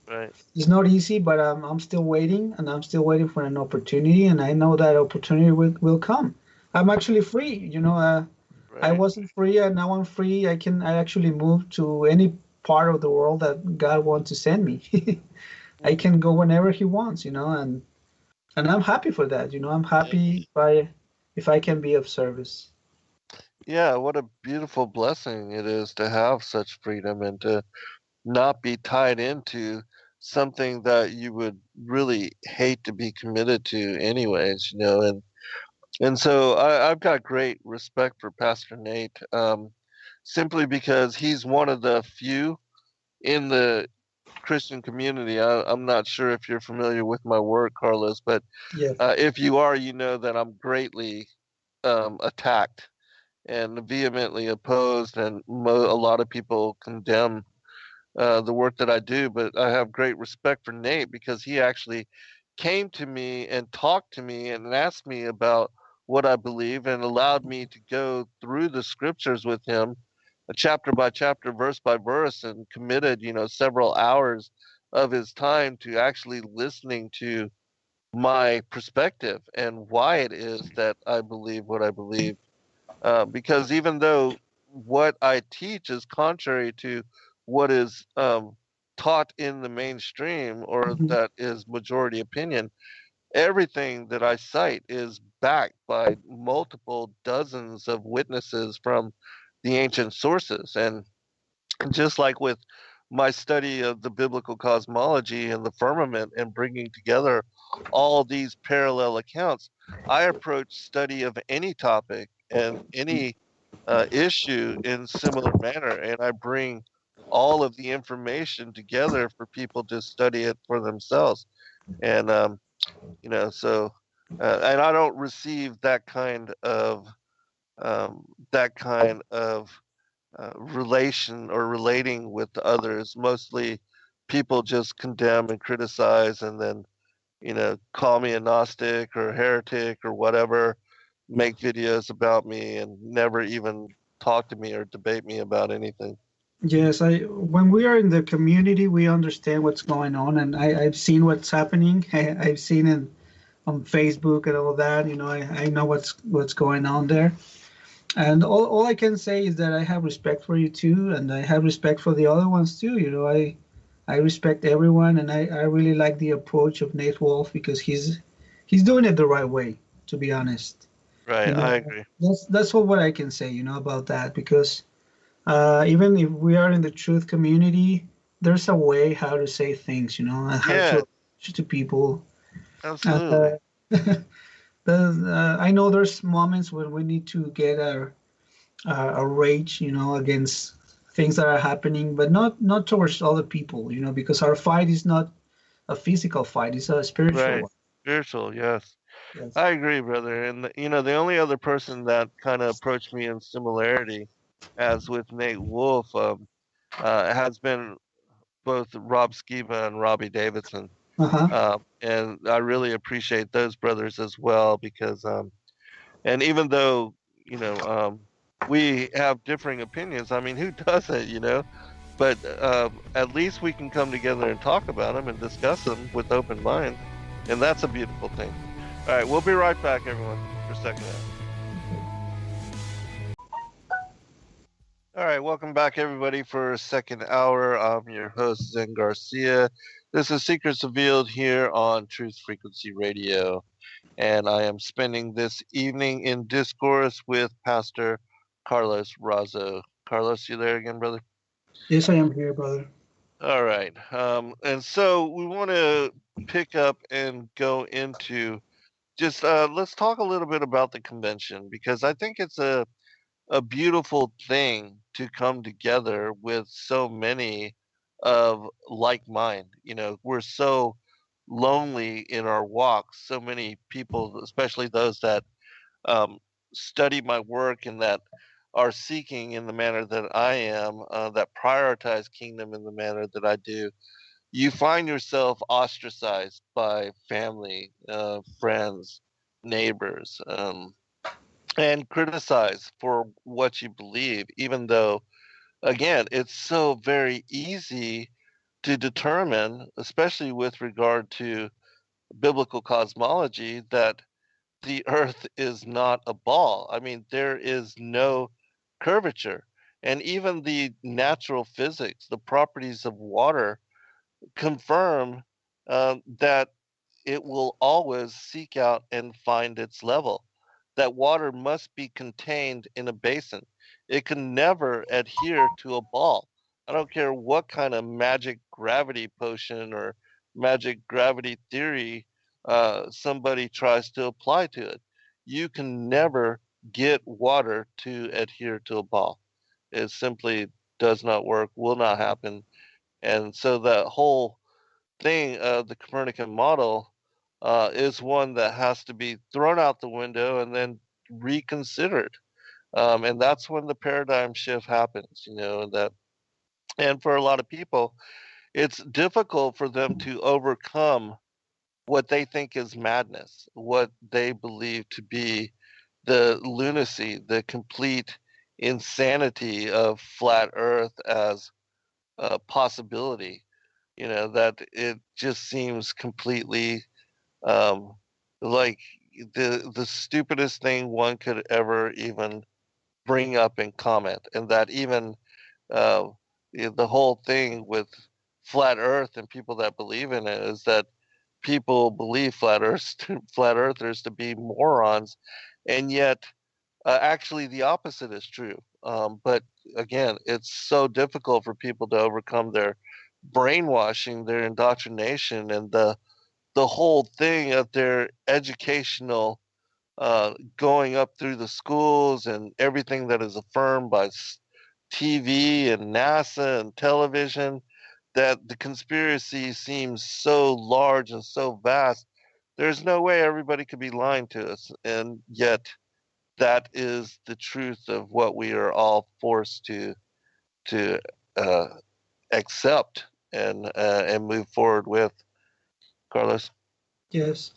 Right. It's not easy, but I'm still waiting, and I'm still waiting for an opportunity, and I know that opportunity will come. I'm actually free. I Right. wasn't free, and now I'm free. I actually move to any part of the world that God wants to send me. I Mhm. can go whenever He wants, and I'm happy for that. I'm happy if I can be of service. Yeah, what a beautiful blessing it is to have such freedom and to not be tied into something that you would really hate to be committed to anyways, and so I've got great respect for Pastor Nate, simply because he's one of the few in the Christian community. I'm not sure if you're familiar with my work, Carlos, but Yeah. if you are, you know that I'm greatly attacked and vehemently opposed, and a lot of people condemn the work that I do. But I have great respect for Nate because he actually came to me and talked to me and asked me about what I believe and allowed me to go through the scriptures with him, chapter by chapter, verse by verse, and committed, several hours of his time to actually listening to my perspective and why it is that I believe what I believe. Because even though what I teach is contrary to what is taught in the mainstream or Mhm. that is majority opinion, everything that I cite is backed by multiple dozens of witnesses from the ancient sources. And just like with my study of the biblical cosmology and the firmament and bringing together all these parallel accounts, I approach study of any topic and any issue in similar manner, and I bring all of the information together for people to study it for themselves. And so and I don't receive that kind of um, that kind of relation or relating with others. Mostly, people just condemn and criticize, and then call me a Gnostic or a heretic or whatever, make videos about me, and never even talk to me or debate me about anything. Yes, I when we are in the community, we understand what's going on, and I've seen what's happening. I've seen it on Facebook and all that. I know what's going on there. And all I can say is that I have respect for you too, and I have respect for the other ones too. I respect everyone, and I really like the approach of Nate Wolf because he's doing it the right way, to be honest. Right, I agree. That's what I can say, about that because even if we are in the truth community, there's a way how to say things, and how to Yeah, approach to people. And absolutely. I know there's moments when we need to get a rage, against things that are happening, but not towards other people, because our fight is not a physical fight; it's a spiritual Right. one. Spiritual, yes. Yes. I agree, brother. And the only other person that kind of approached me in similarity, as with Nate Wolf, has been both Rob Skiba and Robbie Davidson. Uh-huh. And I really appreciate those brothers as well because, and even though, you know, um, we have differing opinions, I mean, who doesn't? But at least we can come together and talk about them and discuss them with open minds. And that's a beautiful thing. All right, we'll be right back, everyone, for second half. All right, welcome back, everybody, for second hour. I'm your host, Zen Garcia. This is Secrets Revealed here on Truth Frequency Radio. And I am spending this evening in discourse with Pastor Carlos Razo. Carlos, you there again, brother? Yes, I am here, brother. All right. And so we want to pick up and go into just let's talk a little bit about the convention because I think it's a beautiful thing to come together with so many of like mind. We're so lonely in our walks. So many people, especially those that um, study my work and that are seeking in the manner that I am, that prioritize kingdom in the manner that I do, you find yourself ostracized by family, friends, neighbors, and criticized for what you believe, even though, again, it's so very easy to determine, especially with regard to biblical cosmology, that the earth is not a ball. I mean, there is no curvature. And even the natural physics, the properties of water, confirm that it will always seek out and find its level. That water must be contained in a basin. It can never adhere to a ball. I don't care what kind of magic gravity potion or magic gravity theory somebody tries to apply to it. You can never get water to adhere to a ball. It simply does not work, will not happen. And so that whole thing of the Copernican model is one that has to be thrown out the window and then reconsidered. And that's when the paradigm shift happens, and for a lot of people, it's difficult for them to overcome what they think is madness, what they believe to be the lunacy, the complete insanity of flat Earth as a possibility. That it just seems completely um, like the stupidest thing one could ever even bring up and comment, and that even uh, the whole thing with flat Earth and people that believe in it is that people believe flat earthers to be morons, and yet actually the opposite is true. But again, it's so difficult for people to overcome their brainwashing, their indoctrination, and the whole thing of their educational going up through the schools and everything that is affirmed by TV and NASA and television, that the conspiracy seems so large and so vast there's no way everybody could be lying to us, and yet that is the truth of what we are all forced to uh, accept and move forward with. Carlos. Yes.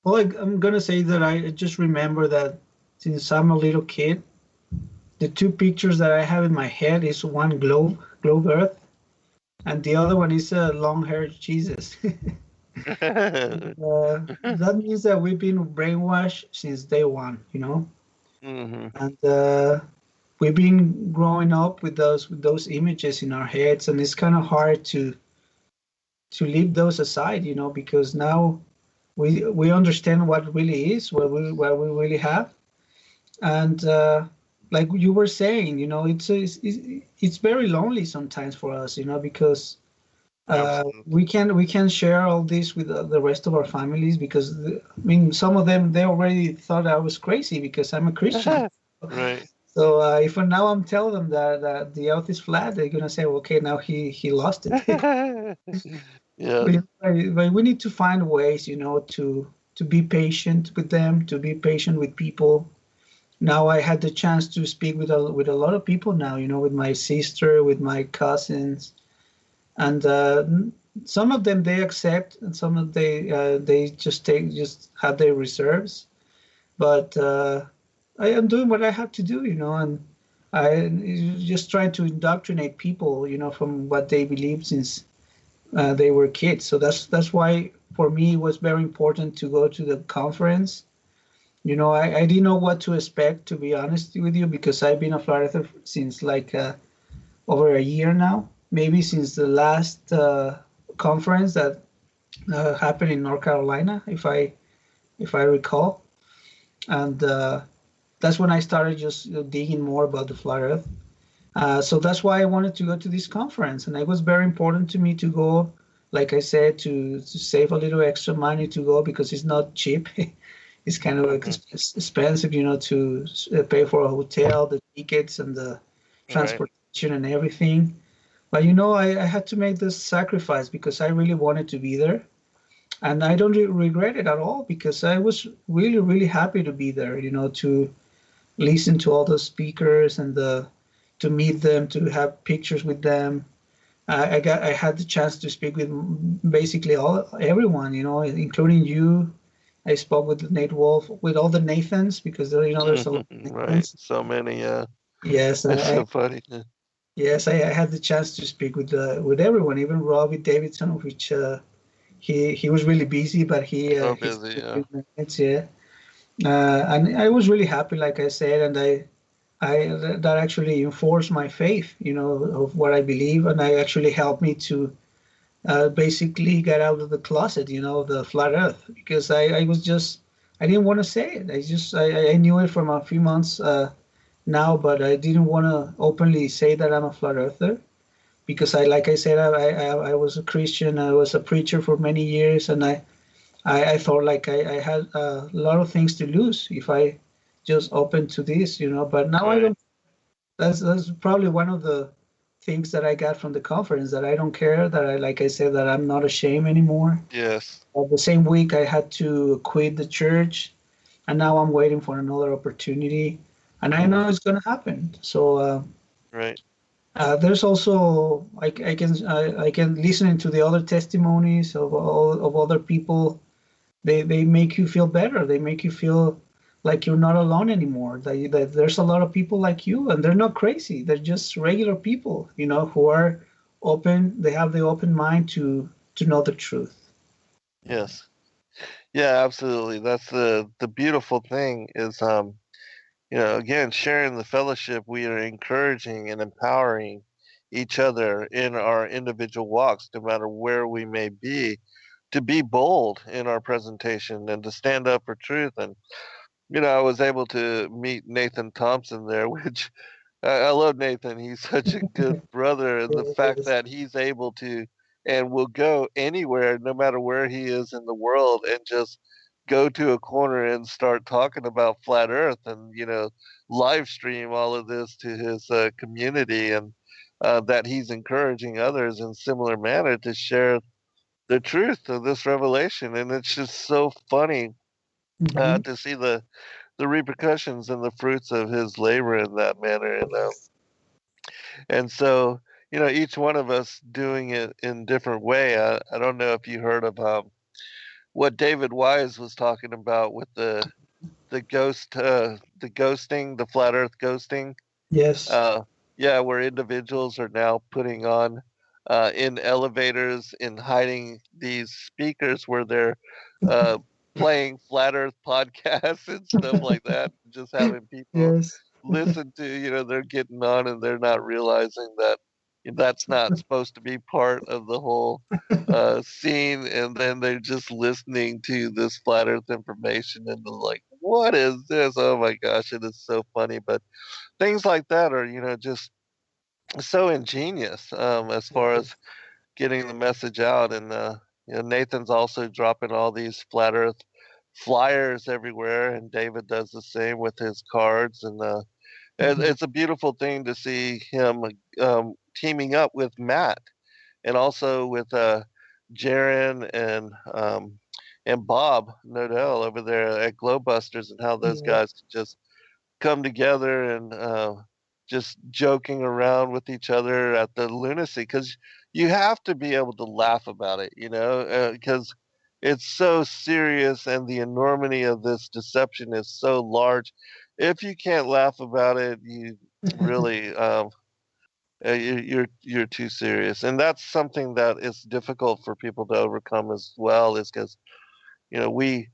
Well, I'm gonna say that I just remember that since I'm a little kid, the two pictures that I have in my head is one globe Earth, and the other one is a long-haired Jesus. That means that we've been brainwashed since day one, you know, Hmm. and we've been growing up with those images in our heads, and it's kind of hard to leave those aside, you know, because now we understand what really is, what we really have, and like you were saying, you know, it's very lonely sometimes for us, you know, because Absolutely. we can share all this with the rest of our families because I mean some of them they already thought I was crazy because I'm a Christian. Right. So if now I'm telling them that the Earth is flat, they're gonna say, well, okay, now he lost it. Yes. But we need to find ways, you know, to be patient with them, to be patient with people. Now I had the chance to speak with a lot of people now, you know, with my sister, with my cousins, and some of them they accept, and some of they just have their reserves. But I am doing what I have to do, you know, and I just trying to indoctrinate people, you know, from what they believe since they were kids. So that's why for me it was very important to go to the conference. You know, I didn't know what to expect, to be honest with you, because I've been a flat earther since like over a year now, maybe since the last conference that happened in North Carolina, if I recall, and that's when I started just digging more about the flat Earth. So that's why I wanted to go to this conference, and it was very important to me to go. Like I said, to save a little extra money to go because it's not cheap. It's kind of Hmm. expensive, you know, to pay for a hotel, the tickets, and the Right. transportation and everything. But you know, I had to make this sacrifice because I really wanted to be there, and I don't regret it at all because I was really, really happy to be there. You know, to listen to all the speakers and to meet them, to have pictures with them. I had the chance to speak with basically everyone, you know, including you. I spoke with Nate Wolf, with all the Nathans because there, you know, there's a lot of Right. Nathans. So many. Yes, It's so funny. yes, I had the chance to speak with everyone, even Robbie Davidson, which he was really busy, but So he busy. spoke a Yeah. few minutes, yeah. And I was really happy, like I said, and I that actually enforced my faith, you know, of what I believe, and I actually helped me to basically get out of the closet, you know, the flat Earth, because I was just I didn't want to say it. I knew it from a few months now, but I didn't want to openly say that I'm a flat earther because like I said, I was a Christian, I was a preacher for many years, and I thought like I had a lot of things to lose if I just opened to this, you know. But now I Right. don't. That's probably one of the things that I got from the conference, that I don't care, that I like I said, that I'm not ashamed anymore. Yes. The same week I had to quit the church, and now I'm waiting for another opportunity, and I Hmm. know it's gonna happen. So. Right. There's also I can listen to the other testimonies of other people. They make you feel better. They make you feel like you're not alone anymore. That there's a lot of people like you, and they're not crazy. They're just regular people, you know, who are open. They have the open mind to know the truth. Yes. Yeah. Absolutely. That's the beautiful thing is again, sharing the fellowship, we are encouraging and empowering each other in our individual walks, no matter where we may be, to be bold in our presentation and to stand up for truth. And, I was able to meet Nathan Thompson there, which I love Nathan. He's such a good brother. And the fact Yes. that he's able to and will go anywhere, no matter where he is in the world, and just go to a corner and start talking about flat Earth, and live stream all of this to his community, and that he's encouraging others in similar manner to share the truth of this revelation, and it's just so funny Hmm. to see the repercussions and the fruits of his labor in that manner. And so, each one of us doing it in different way. I don't know if you heard of what David Wise was talking about with the ghosting, the flat Earth ghosting. Yes. Uh, yeah, where individuals are now putting on in elevators and hiding these speakers where they're uh, playing flat Earth podcasts and stuff like that, just having people Yes. listen to, they're getting on and they're not realizing that that's not supposed to be part of the whole scene, and then they're just listening to this flat Earth information and they're like, "What is this? Oh my gosh, it is so funny!" But things like that are, just so ingenious as far as getting the message out. And Nathan's also dropping all these flat Earth flyers everywhere, and David does the same with his cards. And Mhm. it's a beautiful thing to see him teaming up with Matt, and also with Jaron and Bob Nodell over there at Glowbusters, and how those Yeah. guys just come together and just joking around with each other at the lunacy, because you have to be able to laugh about it, because it's so serious and the enormity of this deception is so large. If you can't laugh about it, you really you're too serious, and that's something that is difficult for people to overcome as well, is because we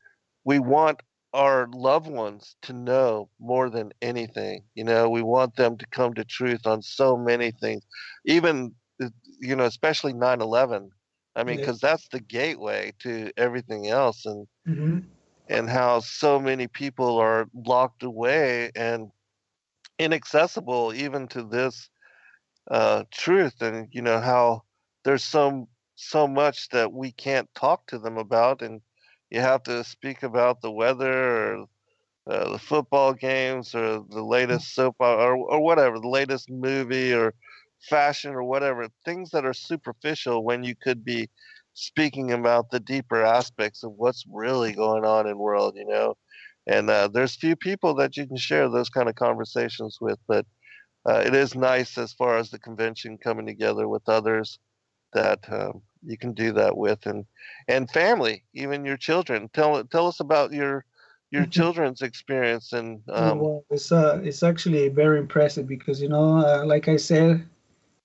want our loved ones to know more than anything. We want them to come to truth on so many things, even especially 9/11. I mean, Yeah. because that's the gateway to everything else, Hmm. and how so many people are locked away and inaccessible even to this truth, and how there's so much that we can't talk to them about, and you have to speak about the weather, or the football games, or the latest soap or whatever, the latest movie, or fashion, or whatever, things that are superficial, when you could be speaking about the deeper aspects of what's really going on in the world. And there's few people that you can share those kind of conversations with, but it is nice as far as the convention coming together with others that you can do that with, and family, even your children. Tell us about your children's experience. And Well, it's actually very impressive because like I said,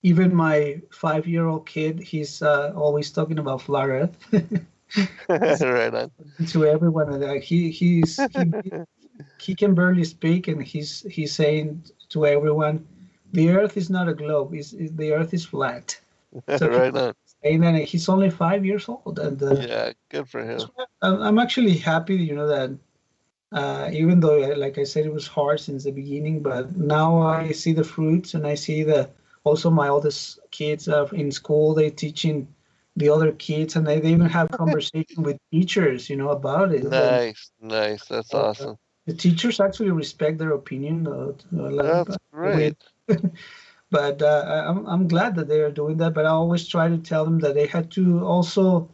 even my 5-year-old kid, he's always talking about flat Earth. He's right on. to everyone, and he can barely speak, and he's saying to everyone, "The Earth is not a globe. The Earth is flat." So he's Right on. saying that, and he's only 5 years old, and Yeah, good for him. I'm actually happy, that even though, like I said, it was hard since the beginning, but now I see the fruits, and I see the also my oldest kids in school. They teaching the other kids, and they even have conversation with teachers, about it. And Nice, nice. That's uh, awesome. the teachers actually respect their opinion. That's With, great. but I'm glad that they are doing that. But I always try to tell them that they had to also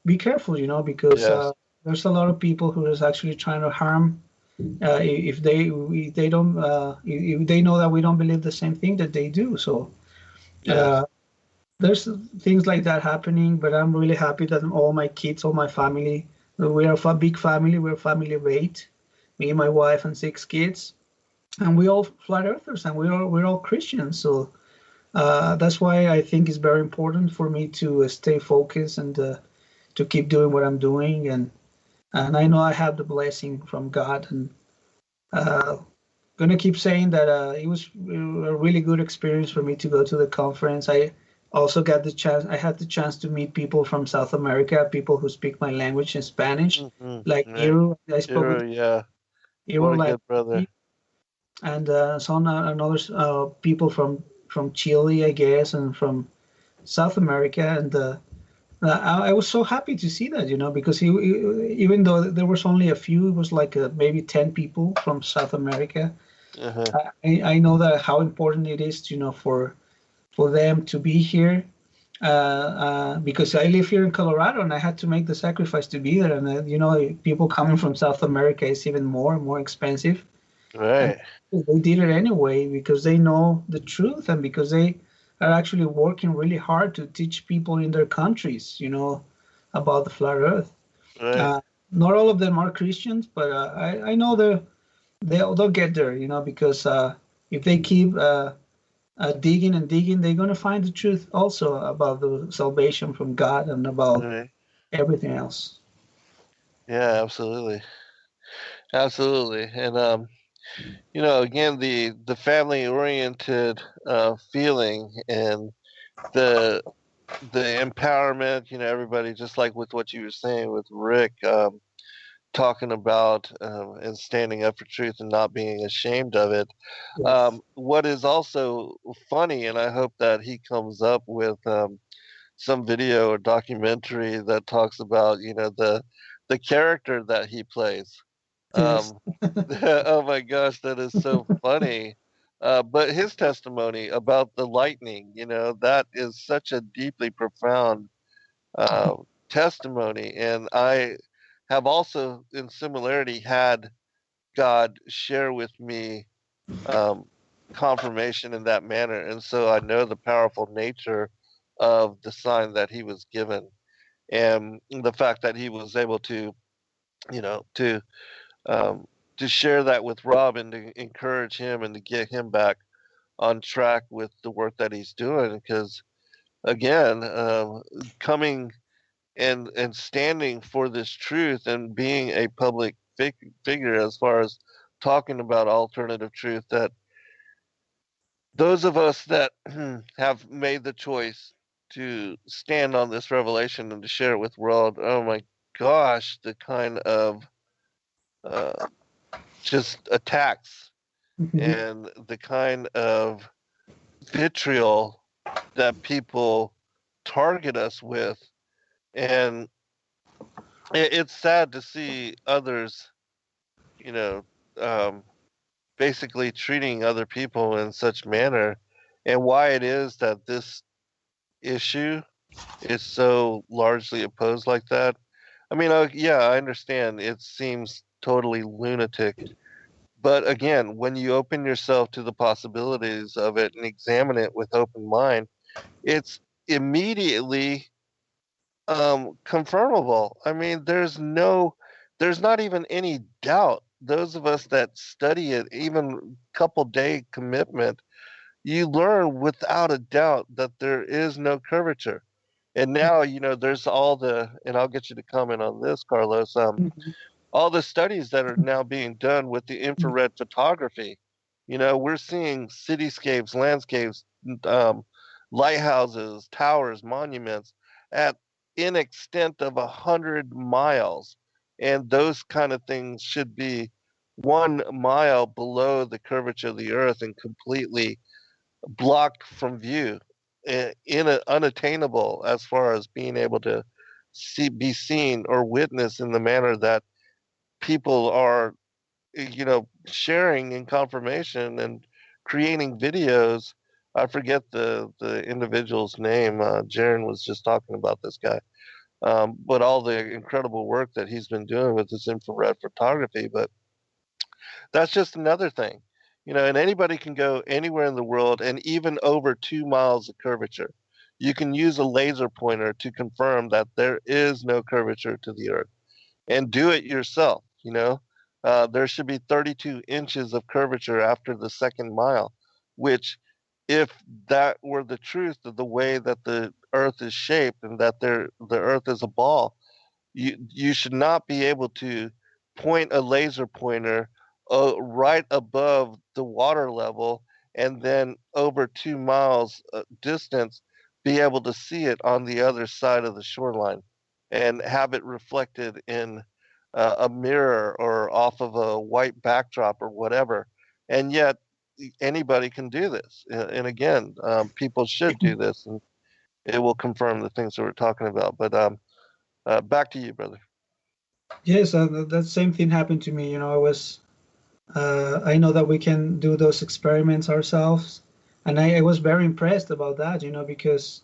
be careful, because Yes. there's a lot of people who is actually trying to harm if they don't if they know that we don't believe the same thing that they do. So Yes. uh, there's things like that happening, but I'm really happy that all my kids, all my family, we are a big family. We're a family of 8, me, my wife, and 6 kids, and we all flat earthers, and we're all Christians. So that's why I think it's very important for me to stay focused and to keep doing what I'm doing, and I know I have the blessing from God, and uh, gonna keep saying that it was a really good experience for me to go to the conference. I also got the chance. I had the chance to meet people from South America, people who speak my language in Spanish, like Right. Iru. I spoke with Yeah. What Iru a like, good brother. and some and others people from Chile, I guess, and from South America, and I was so happy to see that, because even though there was only a few, it was like maybe 10 people from South America. Uh-huh. I know that how important it is, for them to be here, because I live here in Colorado and I had to make the sacrifice to be there. And people coming from South America is even more expensive. And Right. they did it anyway because they know the truth and because they are actually working really hard to teach people in their countries, about the flat Earth. Right. Uh, Not all of them are Christians, but I know they'll get there, because if they keep digging and digging, they're going to find the truth also about the salvation from God and about Right. everything else. Yeah, absolutely. Absolutely. And again, the family oriented feeling and the empowerment, everybody, just like with what you were saying with Rick, talking about and standing up for truth and not being ashamed of it. Yes. What is also funny, and I hope that he comes up with some video or documentary that talks about, the character that he plays. Yes. Um, oh my gosh, that is so funny. But his testimony about the lightning, that is such a deeply profound uh, testimony. And I have also, in similarity, had God share with me um, confirmation in that manner. And so I know the powerful nature of the sign that he was given and the fact that he was able to, you know, to um, to share that with Rob and to encourage him and to get him back on track with the work that he's doing. Because again, coming and standing for this truth and being a public figure as far as talking about alternative truth, that those of us that have made the choice to stand on this revelation and to share it with the world, oh my gosh, the kind of uh, just attacks Mhm. and the kind of vitriol that people target us with. And it's sad to see others, you know, um, basically treating other people in such manner, and why it is that this issue is so largely opposed like that. I mean, yeah, I understand it seems totally lunatic, but again, when you open yourself to the possibilities of it and examine it with open mind, it's immediately confirmable. I mean, there's not even any doubt. Those of us that study it, even couple day commitment, you learn without a doubt that there is no curvature. And now, there's all and I'll get you to comment on this, Carlos. Mhm. All the studies that are now being done with the infrared photography. We're seeing cityscapes, landscapes, um, lighthouses, towers, monuments at in extent of 100 miles, and those kind of things should be 1 mile below the curvature of the Earth and completely blocked from view, unattainable as far as being able to be seen or witnessed in the manner that people are, sharing in confirmation and creating videos. I forget the individual's name. Jaron was just talking about this guy, but all the incredible work that he's been doing with this infrared photography. But that's just another thing, and anybody can go anywhere in the world and even over 2 miles of curvature. You can use a laser pointer to confirm that there is no curvature to the Earth and do it yourself. There should be 32 inches of curvature after the second mile, which, if that were the truth of the way that the Earth is shaped and that the Earth is a ball, you should not be able to point a laser pointer right above the water level and then over 2 miles distance be able to see it on the other side of the shoreline and have it reflected in a mirror or off of a white backdrop or whatever. And yet anybody can do this. And again, people should do this, and it will confirm the things that we're talking about. But back to you, brother. Yes, that same thing happened to me. I know that we can do those experiments ourselves, and I was very impressed about that. Because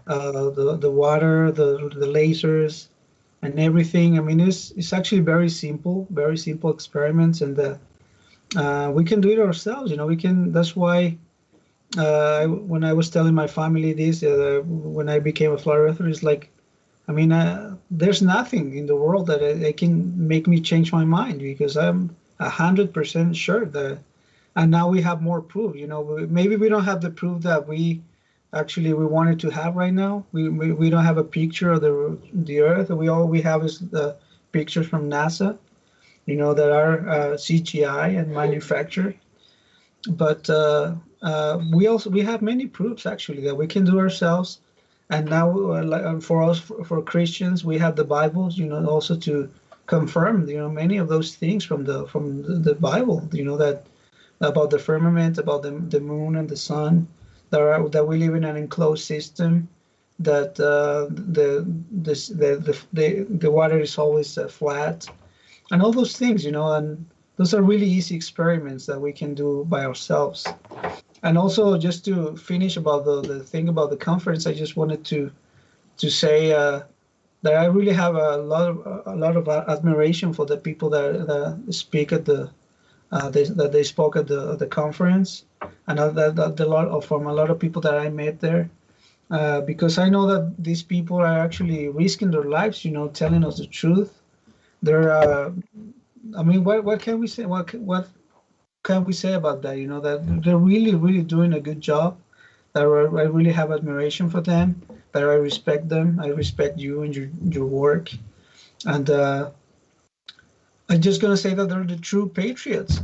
the water, the lasers, and everything. I mean, it's actually very simple experiments, and we can do it ourselves. You know, we can. That's why when I was telling my family this, when I became a flat earther, it's like, I mean, there's nothing in the world that it can make me change my mind, because I'm 100% sure that, and now we have more proof. You know, maybe we don't have the proof that we wanted to have right now. We don't have a picture of the Earth. All we have is the pictures from NASA, you know, that are CGI and manufactured. But we have many proofs actually that we can do ourselves. And now, for us, for Christians, we have the Bibles, you know, also to confirm, you know, many of those things from the Bible, you know, that about the firmament, about the moon and the sun, that we live in an enclosed system, that the water is always flat, and all those things, you know, and those are really easy experiments that we can do by ourselves. And also, just to finish about the thing about the conference, I just wanted to say that I really have a lot of admiration for the people that speak at that they spoke at the conference, and that a lot of, from a lot of people that I met there, because I know that these people are actually risking their lives, you know, telling us the truth. They're, I mean, what can we say? What can we say about that? You know, that they're really doing a good job. That I really have admiration for them. That I respect them. I respect you and your work. And I'm just gonna say that they're the true patriots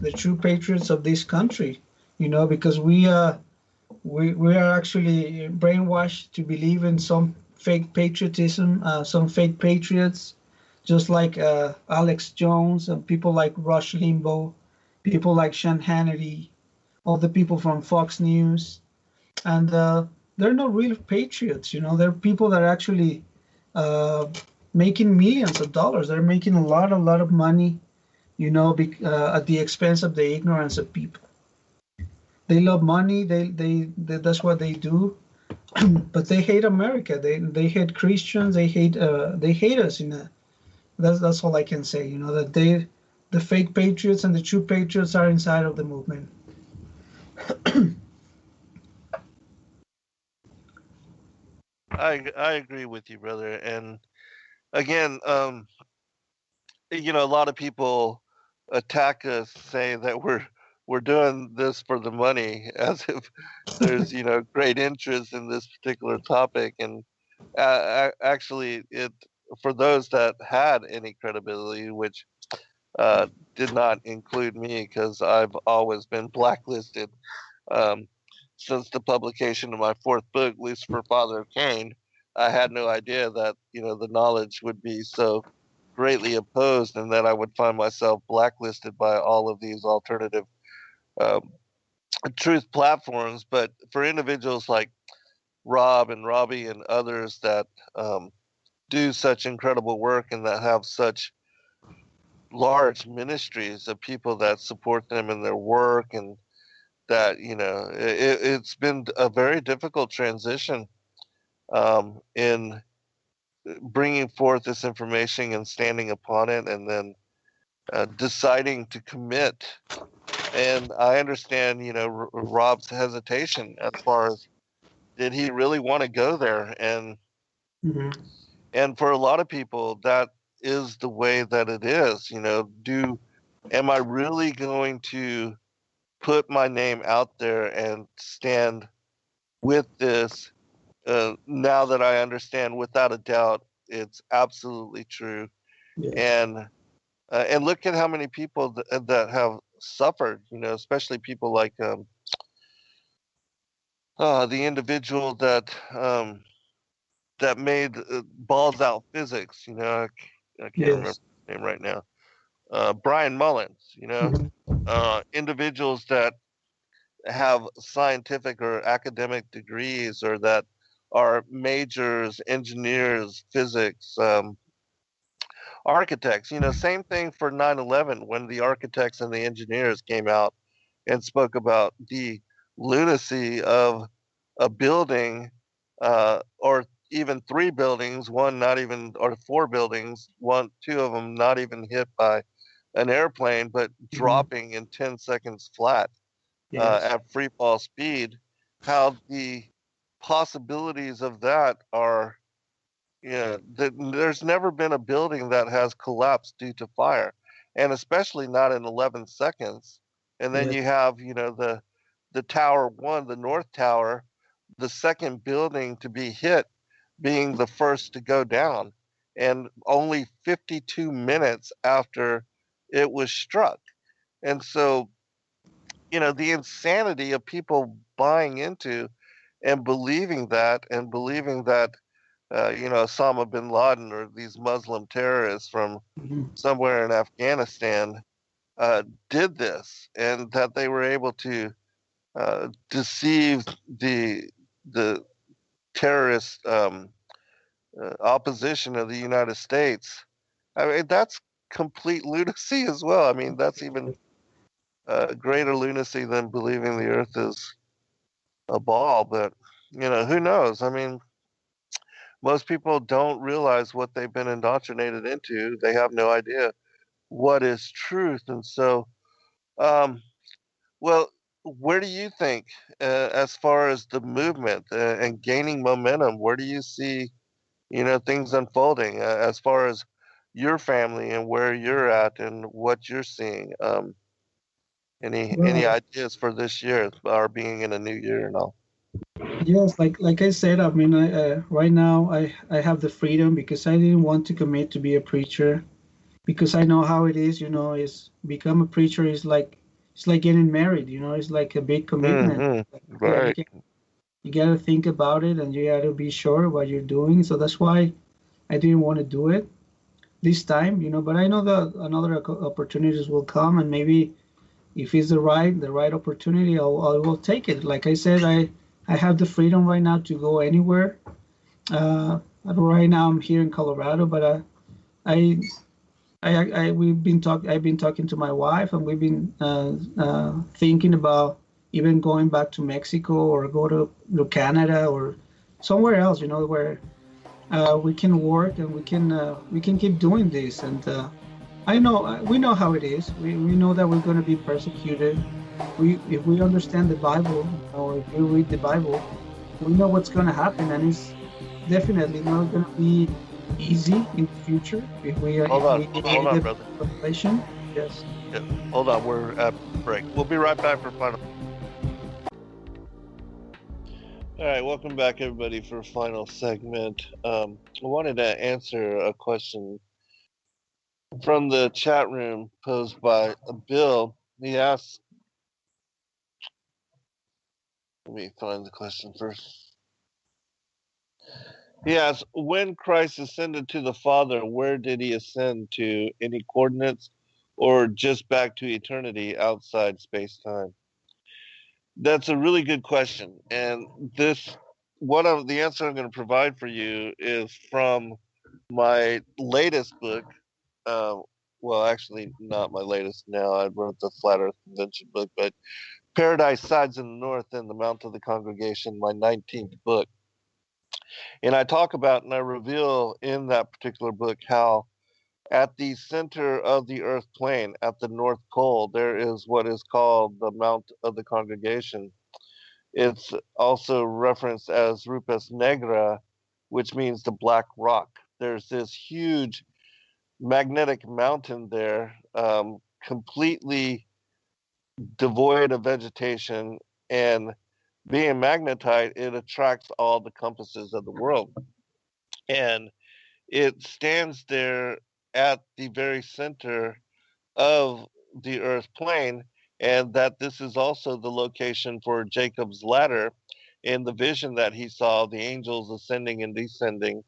of this country. You know, because we are actually brainwashed to believe in some fake patriotism, some fake patriots, just like Alex Jones and people like Rush Limbaugh, people like Sean Hannity, all the people from Fox News, and they're not real patriots. You know, they're people that are actually uh, making millions of dollars. They're making a lot of money. You know, at the expense of the ignorance of people. They love money. That's what they do. But they hate America. They hate Christians. They hate us. That's all I can say. You know, that the fake patriots and the true patriots are inside of the movement. I agree with you, brother. And again, you know, a lot of people attack us saying that we're doing this for the money, as if there's, you know, great interest in this particular topic. And actually, it, for those that had any credibility, which uh, did not include me, because I've always been blacklisted um, since the publication of my fourth book, Lucifer, Father of Cain. I had no idea that, you know, the knowledge would be so greatly opposed, and that I would find myself blacklisted by all of these alternative um, truth platforms. But for individuals like Rob and Robbie and others that um, do such incredible work and that have such large ministries of people that support them in their work, and that, you know, it's been a very difficult transition in bringing forth this information and standing upon it, and then deciding to commit. And I understand, you know, Rob's hesitation as far as, did he really want to go there? Hmm. And for a lot of people, that is the way that it is. You know, am I really going to put my name out there and stand with this, now that I understand without a doubt it's absolutely true? Yes. And look at how many people that have suffered, you know, especially people like the individual that made balls out physics, you know, I can't remember Yes. his name right now, Brian Mullins, you know, Hmm. individuals that have scientific or academic degrees, or that are majors, engineers, physics, architects. You know, same thing for 9/11, when the architects and the engineers came out and spoke about the lunacy of a building or even 3 buildings, one not even, or 4 buildings, two of them not even hit by an airplane, but Mhm. dropping in 10 seconds flat Yes. at free fall speed, how the possibilities of that are, there's never been a building that has collapsed due to fire, and especially not in 11 seconds. And then Yes. you have, the tower one, the North Tower, the second building to be hit being the first to go down, and only 52 minutes after it was struck. And so, the insanity of people buying into and believing that, Osama bin Laden or these Muslim terrorists from Mhm. somewhere in Afghanistan did this, and that they were able to deceive the terrorist opposition of the United States. I mean, that's complete lunacy as well. I mean, that's even greater lunacy than believing the Earth is a ball. But who knows? I mean, most people don't realize what they've been indoctrinated into. They have no idea what is truth, and so, um, well, where do you think, as far as the movement and gaining momentum, where do you see, things unfolding as far as your family and where you're at and what you're seeing? Any Well, ideas for this year, or being in a new year and all? yes, like I said, I mean, right now I have the freedom because I didn't want to commit to be a preacher because I know how it is. Is become a preacher is like it's like getting married. It's like a big commitment. Hmm. Yeah, Right. you gotta think about it and you gotta be sure what you're doing. So that's why I didn't want to do it this time. But I know that another opportunities will come, and maybe if it's the right opportunity, I will take it. Like I said, I have the freedom right now to go anywhere. Right now I'm here in Colorado, but I, I've been talking to my wife, and we've been thinking about even going back to Mexico or go to Canada or somewhere else, where we can work and we can keep doing this. And I know we know how it is. We know that we're going to be persecuted. If we understand the Bible, or if we read the Bible, we know what's going to happen, and it's definitely not going to be easy in the future if we Hold if on, we hold on, get brother. revelation. Yes. Yeah, hold on, we're at break. We'll be right back for final. All right, welcome back, everybody, for final segment. I wanted to answer a question from the chat room posed by Bill. He asks, let me find the question first. He asks, when Christ ascended to the Father, where did he ascend to? Any coordinates, or just back to eternity outside space time? That's a really good question. And the answer I'm going to provide for you is from my latest book. Uh, well, actually, not my latest now. I wrote the Flat Earth Convention book, but Paradise Sides in the North and the Mount of the Congregation, my 19th book. And I talk about and I reveal in that particular book how at the center of the Earth plane, at the North Pole, there is what is called the Mount of the Congregation. It's also referenced as Rupes Negra, which means the black rock. There's this huge magnetic mountain there, completely devoid of vegetation, and being magnetite, it attracts all the compasses of the world. And it stands there at the very center of the earth plane, and that this is also the location for Jacob's ladder in the vision that he saw, the angels ascending and descending,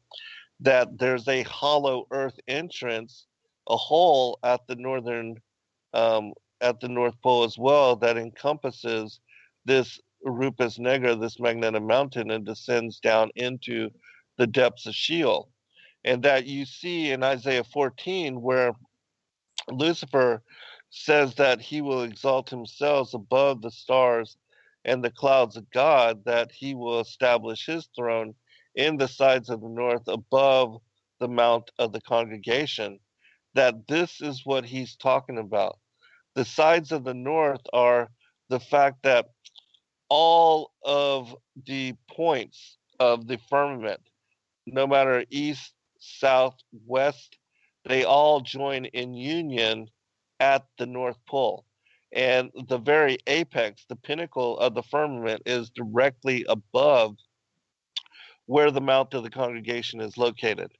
that there's a hollow earth entrance, a hole um, at the North Pole as well, that encompasses this Rupes Negra, this magnetic mountain, and descends down into the depths of Sheol. And that you see in Isaiah 14, where Lucifer says that he will exalt himself above the stars and the clouds of God, that he will establish his throne in the sides of the north above the mount of the congregation, that this is what he's talking about. The sides of the north are the fact that all of the points of the firmament, no matter east, south, west, they all join in union at the North Pole. And the very apex, the pinnacle of the firmament, is directly above where the mount of the congregation is located.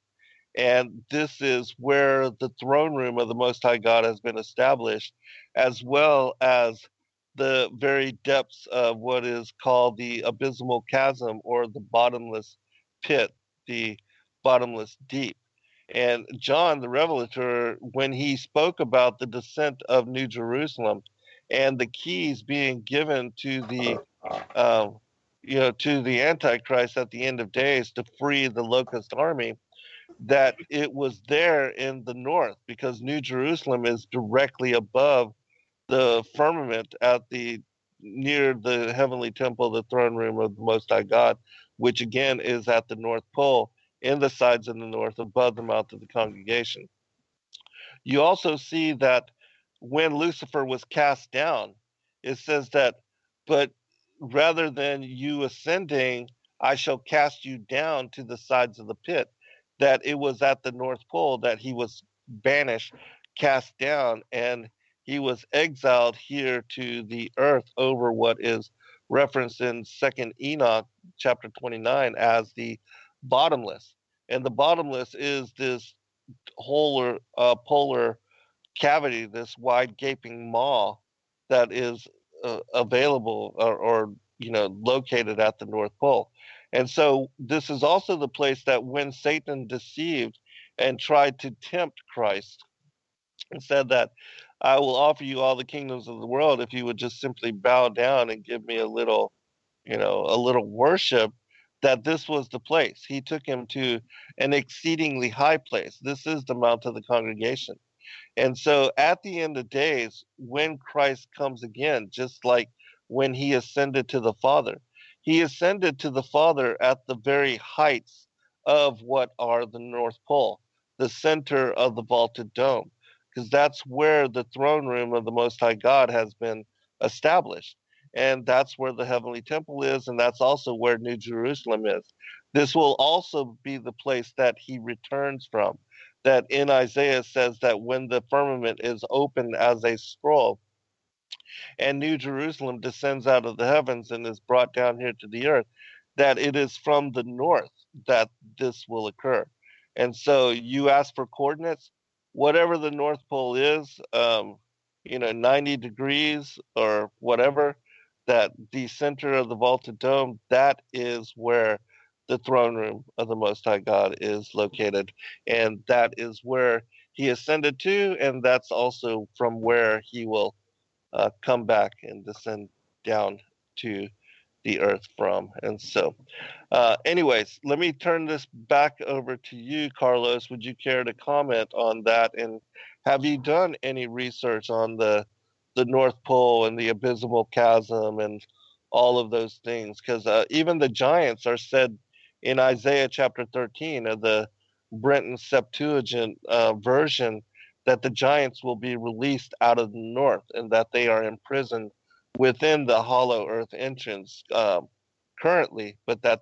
And this is where the throne room of the Most High God has been established, as well as the very depths of what is called the abysmal chasm, or the bottomless pit, the bottomless deep. And John the Revelator, when he spoke about the descent of New Jerusalem and the keys being given to the um, to the Antichrist at the end of days to free the locust army, that it was there in the north, because New Jerusalem is directly above the firmament at the near the heavenly temple, the throne room of the Most High God, which again is at the North Pole, in the sides of the north above the mount of the congregation. You also see that when Lucifer was cast down, it says that, but rather than you ascending, I shall cast you down to the sides of the pit. That it was at the North Pole that he was banished, cast down, and he was exiled here to the earth over what is referenced in Second Enoch chapter 29 as the bottomless. And the bottomless is this polar cavity, this wide gaping maw that is available, or located at the North Pole. And so this is also the place that when Satan deceived and tried to tempt Christ and said that I will offer you all the kingdoms of the world if you would just simply bow down and give me a little worship, that this was the place. He took him to an exceedingly high place. This is the mount of the congregation. And so at the end of days, when Christ comes again, just like when he ascended to the Father, he ascended to the Father at the very heights of what are the North Pole, the center of the vaulted dome, because that's where the throne room of the Most High God has been established. And that's where the heavenly temple is, and that's also where New Jerusalem is. This will also be the place that he returns from, that in Isaiah says that when the firmament is open as a scroll and New Jerusalem descends out of the heavens and is brought down here to the earth, that it is from the north that this will occur. And so you ask for coordinates, whatever the North Pole is, 90 degrees or whatever, that the center of the vaulted dome, that is where the throne room of the Most High God is located. And that is where he ascended to, and that's also from where he will come back and descend down to the earth from. And so, anyways, let me turn this back over to you, Carlos. Would you care to comment on that? And have you done any research on the North Pole and the abysmal chasm and all of those things? Because even the giants are said in Isaiah chapter 13 of the Brenton Septuagint version, that the giants will be released out of the north and that they are imprisoned within the hollow earth entrance currently, but that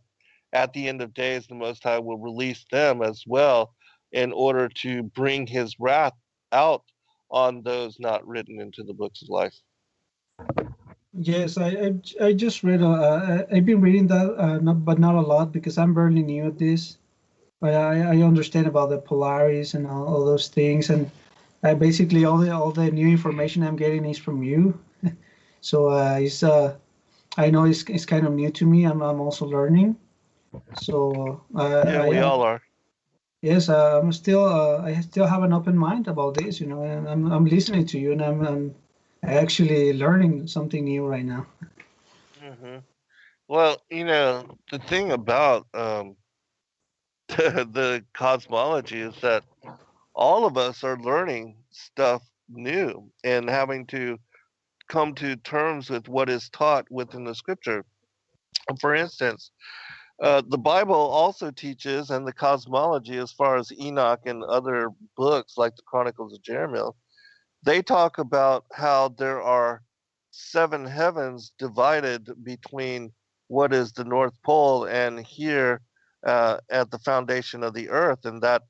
at the end of days, the Most High will release them as well in order to bring his wrath out on those not written into the books of life. Yes, I just read. I've been reading that, but not a lot because I'm barely new at this. But I understand about the Polaris and all those things, and I basically all the new information I'm getting is from you. So it's I know it's kind of new to me. I'm also learning. So Yeah, we all are. yes, I still have an open mind about this, and I'm listening to you, and I'm actually learning something new right now. hmm Well, the thing about the cosmology is that all of us are learning stuff new and having to come to terms with what is taught within the scripture. For instance, The Bible also teaches, and the cosmology, as far as Enoch and other books like the Chronicles of Jeremiah, they talk about how there are seven heavens divided between what is the North Pole and here at the foundation of the earth, and that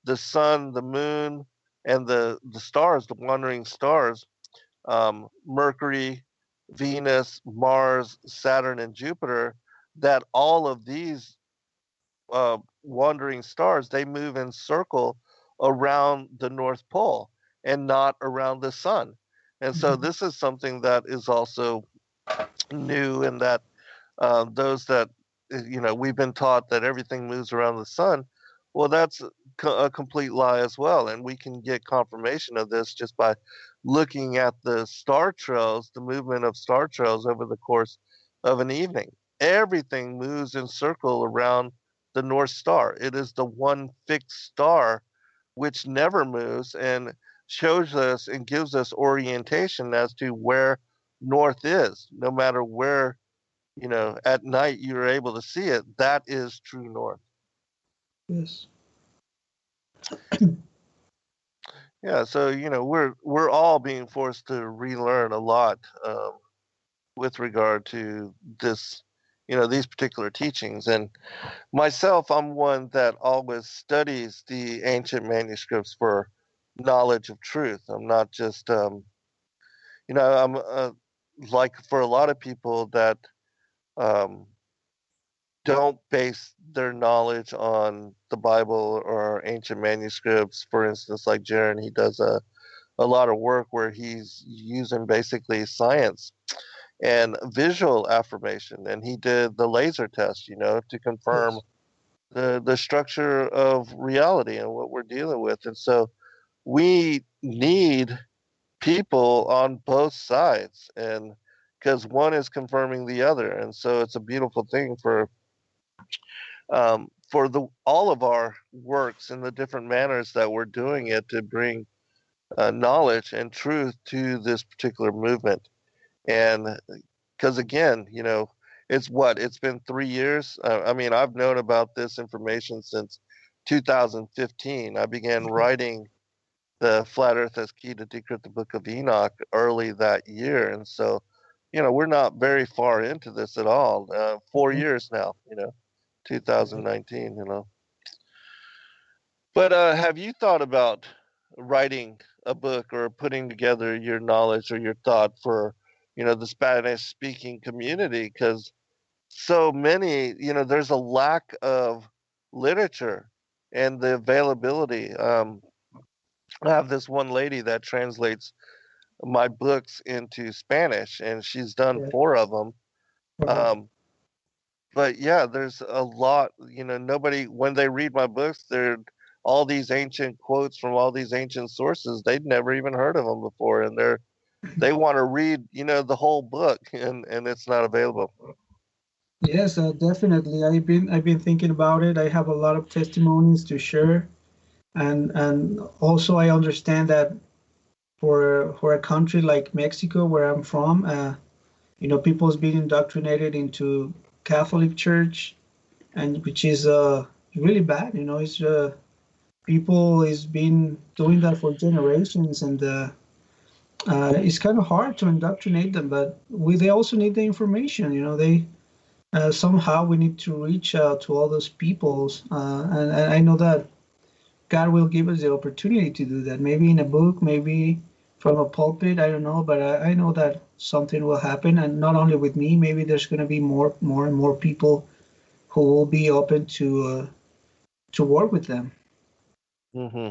the sun, the moon, and the stars, the wandering stars, Mercury, Venus, Mars, Saturn, and Jupiter, that all of these wandering stars, they move in circle around the North Pole and not around the sun. And so Mhm. this is something that is also new, in that those that we've been taught that everything moves around the sun. Well, that's a complete lie as well, and we can get confirmation of this just by looking at the star trails, the movement of star trails over the course of an evening. Everything moves in circle around the North Star. It is the one fixed star which never moves, and shows us and gives us orientation as to where north is. No matter where, at night you're able to see it, that is true north. Yes. Yeah, so we're all being forced to relearn a lot with regard to this, these particular teachings. And myself, I'm one that always studies the ancient manuscripts for knowledge of truth. I'm not just, I'm like, for a lot of people that um, don't base their knowledge on the Bible or ancient manuscripts. For instance, like Jaron, he does a lot of work where he's using basically science and visual affirmation. And he did the laser test, to confirm Yes. the structure of reality and what we're dealing with. And so we need people on both sides, and because one is confirming the other. And so it's a beautiful thing for the all of our works and the different manners that we're doing it, to bring knowledge and truth to this particular movement. And because again, it's been 3 years. I mean, I've known about this information since 2015. I began writing the Flat Earth as Key to Decrypt the Book of Enoch early that year. And so, we're not very far into this at all. 4 years now, 2019, But have you thought about writing a book or putting together your knowledge or your thought for, the Spanish speaking community? Because so many, there's a lack of literature and the availability. I have this one lady that translates my books into Spanish, and she's done Yeah. 4 of them. Wow. Um, but yeah, there's a lot, nobody, when they read my books, they're all these ancient quotes from all these ancient sources. They'd never even heard of them before. And they want to read, the whole book, and it's not available. Yes, definitely. I've been thinking about it. I have a lot of testimonies to share, and also I understand that for a country like Mexico, where I'm from, people's being indoctrinated into Catholic Church, and which is really bad. It's people is been doing that for generations, and it's kind of hard to indoctrinate them. But they also need the information. They somehow we need to reach out to all those peoples, and I know that God will give us the opportunity to do that. Maybe in a book, maybe from a pulpit. I don't know, but I know that something will happen, and not only with me. Maybe there's going to be more and more people who will be open to work with them. Hmm.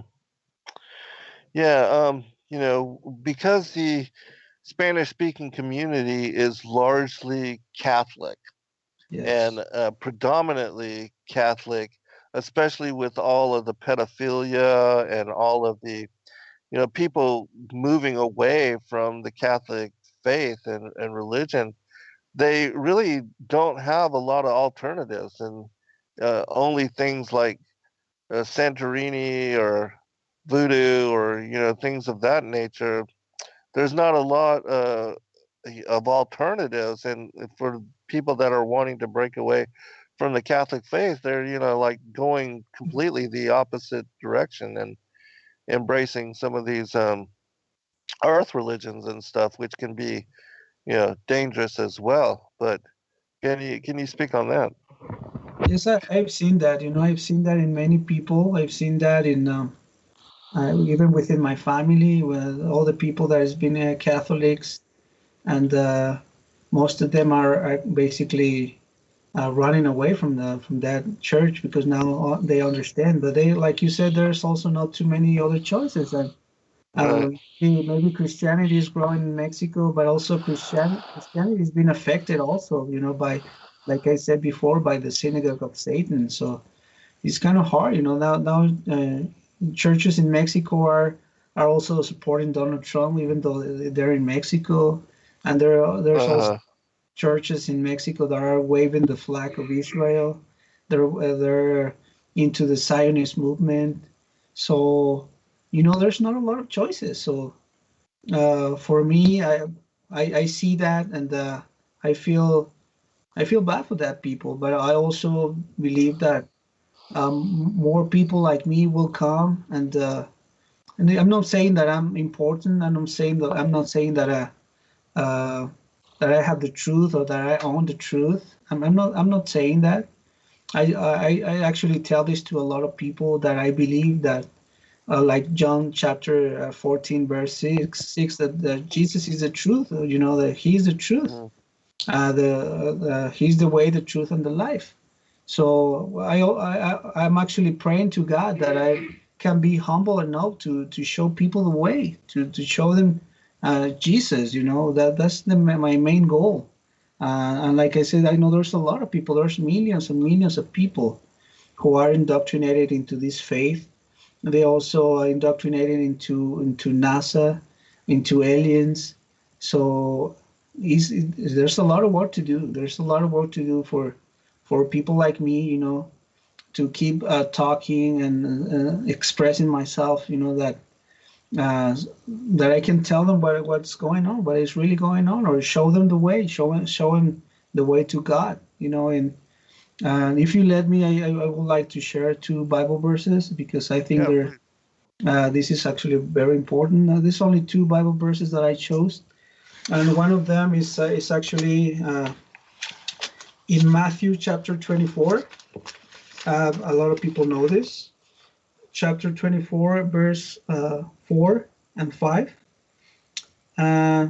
Yeah, because the Spanish speaking community is largely Catholic and Yes. predominantly Catholic, especially with all of the pedophilia and all of the, people moving away from the Catholic faith and religion. They really don't have a lot of alternatives, and only things like Santorini or voodoo, or things of that nature. There's not a lot of alternatives, and for people that are wanting to break away from the Catholic faith, they're, like going completely the opposite direction and embracing some of these earth religions and stuff, which can be, dangerous as well. But can you speak on that? Yes, I've seen that. I've seen that in many people. I've seen that in even within my family, with all the people that has been Catholics, and most of them are basically running away from that church because now they understand. But they, like you said, there's also not too many other choices. And Right. maybe Christianity is growing in Mexico, but also Christianity has been affected also, by, like I said before, by the synagogue of Satan. So it's kind of hard, now churches in Mexico are also supporting Donald Trump, even though they're in Mexico, and there's also Uh-huh. churches in Mexico that are waving the flag of Israel. They're into the Zionist movement. So there's not a lot of choices. So for me, I see that, and I feel bad for that people. But I also believe that more people like me will come, and I'm not saying that I'm important, and I'm not saying uh, that I have the truth or that I own the truth. I'm not saying that. I actually tell this to a lot of people that I believe that, like John chapter 14 verse 6, that Jesus is the truth. That He's the truth. Mhm. He's the way, the truth, and the life. So I'm actually praying to God that I can be humble enough to show people the way, to show them Jesus. That's my main goal. And like I said, I know there's a lot of people. There's millions and millions of people who are indoctrinated into this faith. They also are indoctrinated into NASA, into aliens. So there's a lot of work to do. There's a lot of work to do for people like me, to keep talking and expressing myself, uh, that I can tell them what's going on, what is really going on, or show them the way, show them the way to God, and if you let me, I would like to share two Bible verses because I think Yeah, they're please. this is actually very important. There's only two Bible verses that I chose, and one of them is actually in Matthew chapter 24. A lot of people know this. Chapter 24, verse 4 and 5. Uh,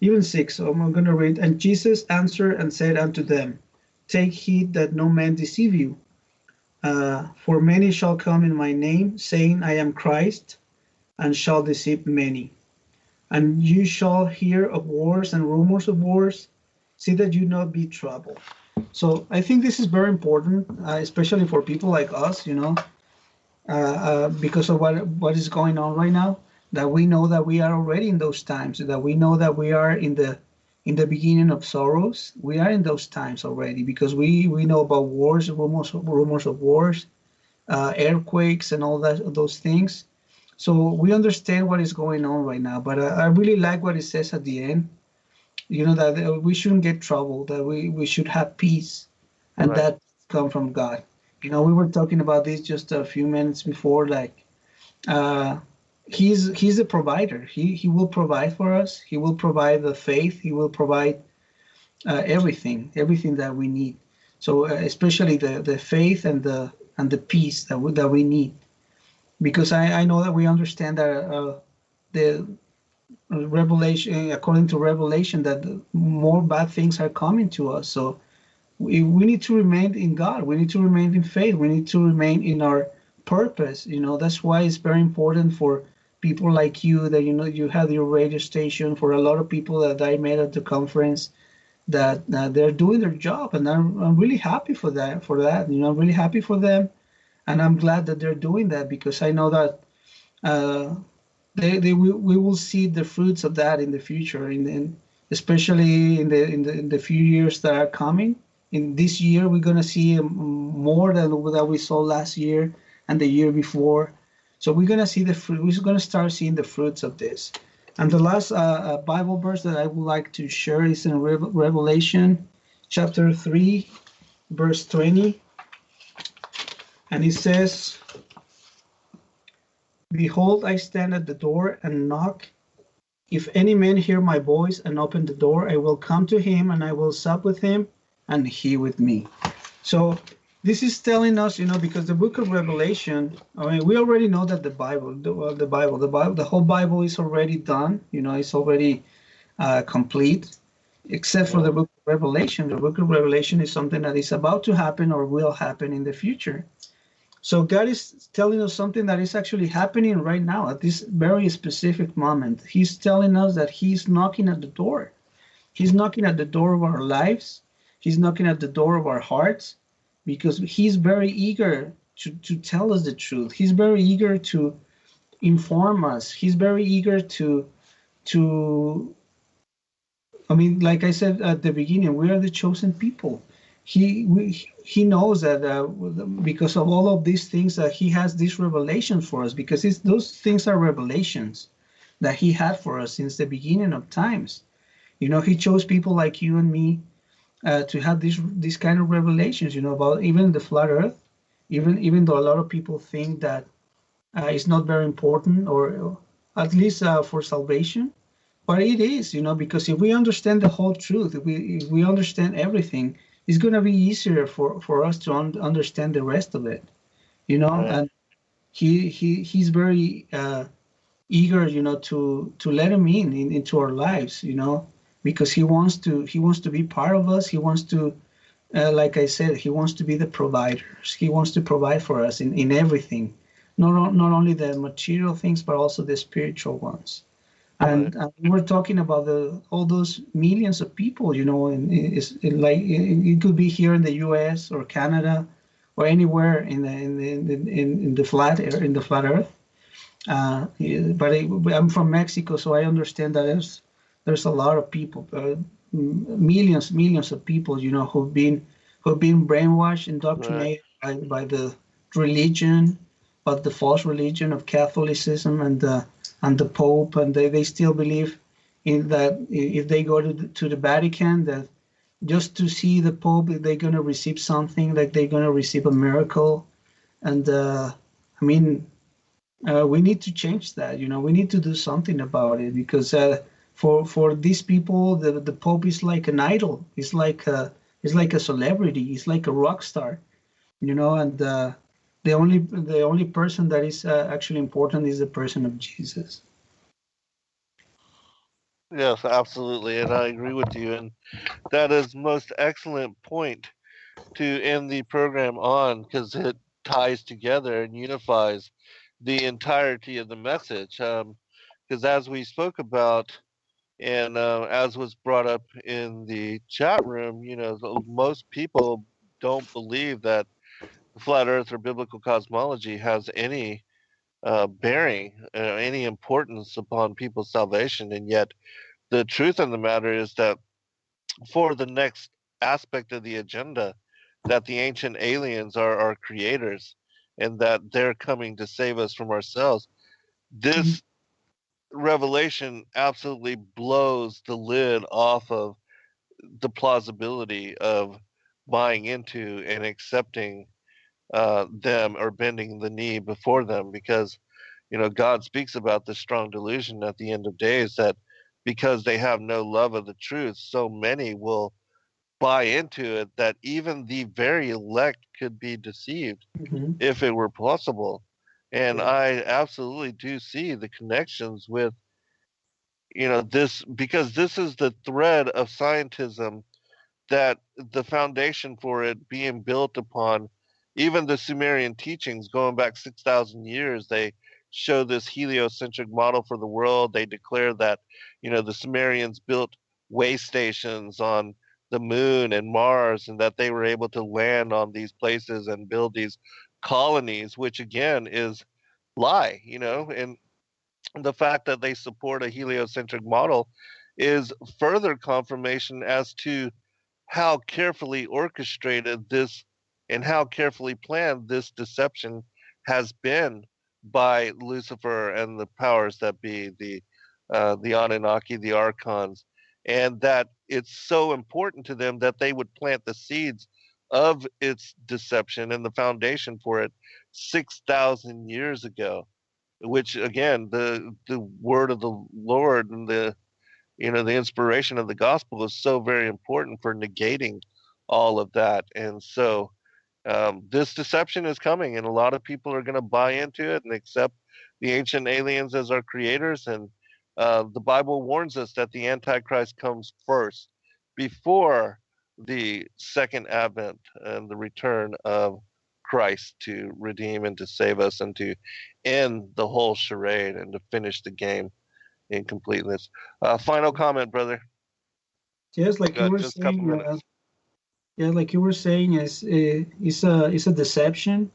Even 6. So I'm going to read. And Jesus answered and said unto them, take heed that no man deceive you. For many shall come in my name, saying, I am Christ, and shall deceive many. And you shall hear of wars and rumors of wars. See that you not be troubled. So I think this is very important, especially for people like us, because of what is going on right now. That we know that we are already in those times. That we know that we are in the beginning of sorrows. We are in those times already because we know about wars, rumors of wars, earthquakes, and all those things. So we understand what is going on right now. But I really like what it says at the end. That we shouldn't get troubled. That we should have peace, and Right. that come from God. We were talking about this just a few minutes before. Like, uh, he's a provider. He will provide for us. He will provide the faith. He will provide everything that we need. So especially the faith and the peace that we need. Because I know that we understand that the Revelation, according to Revelation, that more bad things are coming to us. So we need to remain in God. We need to remain in faith. We need to remain in our purpose. That's why it's very important for people like you that you have your radio station. For a lot of people that I met at the conference, that they're doing their job, and I'm really happy for that. I'm really happy for them, and I'm glad that they're doing that because I know that we will see the fruits of that in the future, especially in the few years that are coming. In this year, we're gonna see more than that we saw last year and the year before. So we're gonna see the fruit. We're gonna start seeing the fruits of this. And the last Bible verse that I would like to share is in Revelation chapter 3, verse 20, and it says, "Behold, I stand at the door and knock. If any man hear my voice and open the door, I will come to him and I will sup with him and he with me." So this is telling us, because the book of Revelation, I mean, we already know that the whole Bible is already done, it's already complete, except for the book of Revelation. The book of Revelation is something that is about to happen or will happen in the future. So God is telling us something that is actually happening right now at this very specific moment. He's telling us that he's knocking at the door. He's knocking at the door of our lives. He's knocking at the door of our hearts, because he's very eager to tell us the truth. He's very eager to inform us. He's very eager to I mean, like I said at the beginning, we are the chosen people. He knows that because of all of these things, that he has these revelations for us, because those things are revelations that he had for us since the beginning of times. He chose people like you and me to have these kind of revelations, about even the flat Earth, even though a lot of people think that it's not very important, or at least for salvation. But it is, because if we understand the whole truth, if we understand everything, it's going to be easier for us to understand the rest of it, Right. And he's very eager, to let him into our lives, because he wants to be part of us. He wants to, like I said, he wants to be the provider. He wants to provide for us in everything, not only the material things, but also the spiritual ones. And we're talking about all those millions of people, and it could be here in the U.S. or Canada or anywhere in the flat Earth. But I'm from Mexico, so I understand that there's a lot of people, millions of people, who've been brainwashed, indoctrinated by the religion, but the false religion of Catholicism and the Pope, and they still believe in that if they go to the Vatican, that just to see the Pope, they're going to receive something, like they're going to receive a miracle. And I mean, we need to change that. We need to do something about it, because for these people, the Pope is like an idol. He's like a celebrity. He's like a rock star, and the only person that is actually important is the person of Jesus. Yes, absolutely, and I agree with you. And that is most excellent point to end the program on, because it ties together and unifies the entirety of the message. Because as we spoke about, and as was brought up in the chat room, most people don't believe that flat Earth or biblical cosmology has any bearing, any importance upon people's salvation, and yet the truth of the matter is that for the next aspect of the agenda, that the ancient aliens are our creators and that they're coming to save us from ourselves. This revelation absolutely blows the lid off of the plausibility of buying into and accepting them or bending the knee before them, because God speaks about the strong delusion at the end of days, that because they have no love of the truth, so many will buy into it that even the very elect could be deceived Mm-hmm. if it were possible. And Yeah. I absolutely do see the connections with this, because this is the thread of scientism, that the foundation for it being built upon even the Sumerian teachings going back 6,000 years. They show this heliocentric model for the world. They declare that, the Sumerians built way stations on the moon and Mars, and that they were able to land on these places and build these colonies, which again is lie, and the fact that they support a heliocentric model is further confirmation as to how carefully orchestrated this and how carefully planned this deception has been by Lucifer and the powers that be, the Anunnaki, the Archons, and that it's so important to them that they would plant the seeds of its deception and the foundation for it 6,000 years ago, which again, the word of the Lord and the inspiration of the gospel is so very important for negating all of that. And so this deception is coming, and a lot of people are going to buy into it and accept the ancient aliens as our creators. And the Bible warns us that the Antichrist comes first, before the second advent and the return of Christ to redeem and to save us and to end the whole charade and to finish the game in completeness. Final comment, brother. Yes, like you were Just a couple saying, minutes. yeah, like you were saying, it's a deception.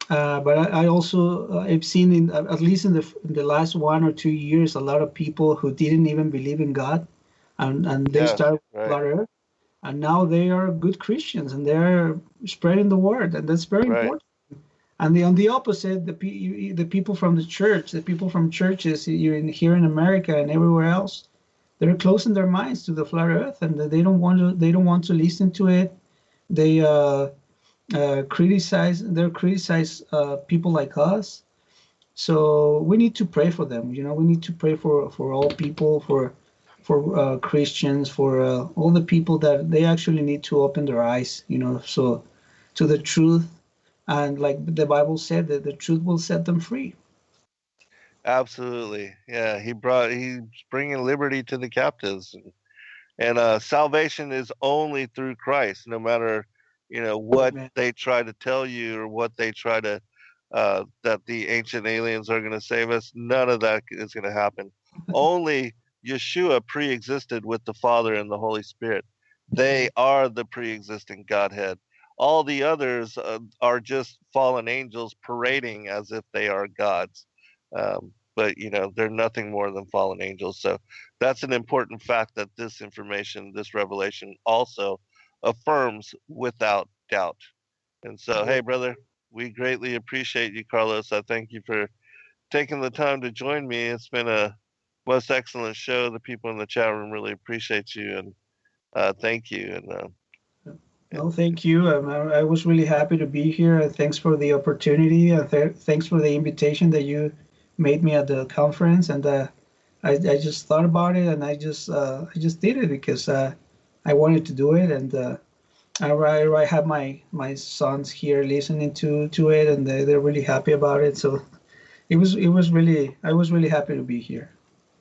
But I also I've seen at least in the last 1 or 2 years a lot of people who didn't even believe in God, and they Yes, started with right, flat Earth, and now they are good Christians and they're spreading the word, and that's very right. important. And on the opposite, the people from the church, the people from churches here in America and everywhere else, they're closing their minds to the flat Earth, and they don't want to listen to it. They criticize people like us. So we need to pray for them. We need to pray for all people, for Christians, for all the people that they actually need to open their eyes. So to the truth, and like the Bible said, that the truth will set them free. Absolutely. Yeah, he's bringing liberty to the captives, and salvation is only through Christ. No matter what Amen. they try to tell you or what they try to that the ancient aliens are going to save us, none of that is going to happen. Only Yeshua pre-existed with the Father and the Holy Spirit. They are the pre-existing Godhead. All the others are just fallen angels parading as if they are gods. But they're nothing more than fallen angels. So that's an important fact that this information, this revelation, also affirms without doubt. And so, hey, brother, we greatly appreciate you, Carlos. I thank you for taking the time to join me. It's been a most excellent show. The people in the chat room really appreciate you, and thank you. No, thank you. I was really happy to be here. Thanks for the opportunity. Thanks for the invitation that you made me at the conference. And I just thought about it, and I just did it because I wanted to do it. And I have my sons here listening to it, and they're really happy about it. So I was really happy to be here.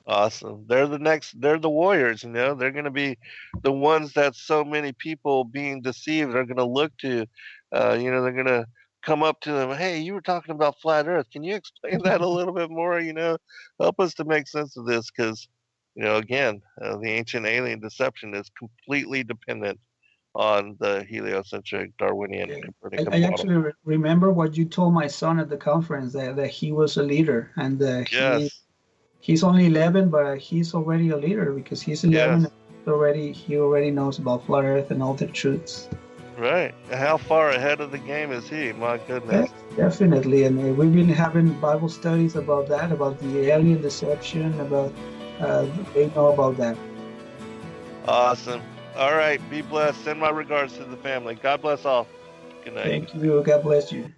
Awesome. They're the warriors, They're going to be the ones that so many people being deceived are going to look to. They're going to come up to them. Hey, you were talking about flat Earth. Can you explain that a little bit more? Help us to make sense of this, because, again, the ancient alien deception is completely dependent on the heliocentric Darwinian Yeah. Copernican I model. actually remember what you told my son at the conference, that he was a leader, and Yes. he's only 11, but he's already a leader because he's 11. Yes. And he already knows about flat Earth and all the truths. Right. How far ahead of the game is he? My goodness. Yeah, definitely. And we've been having Bible studies about that, about the alien deception, about they know about that. Awesome. All right. Be blessed. Send my regards to the family. God bless all. Good night. Thank you. God bless you.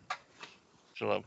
Shalom.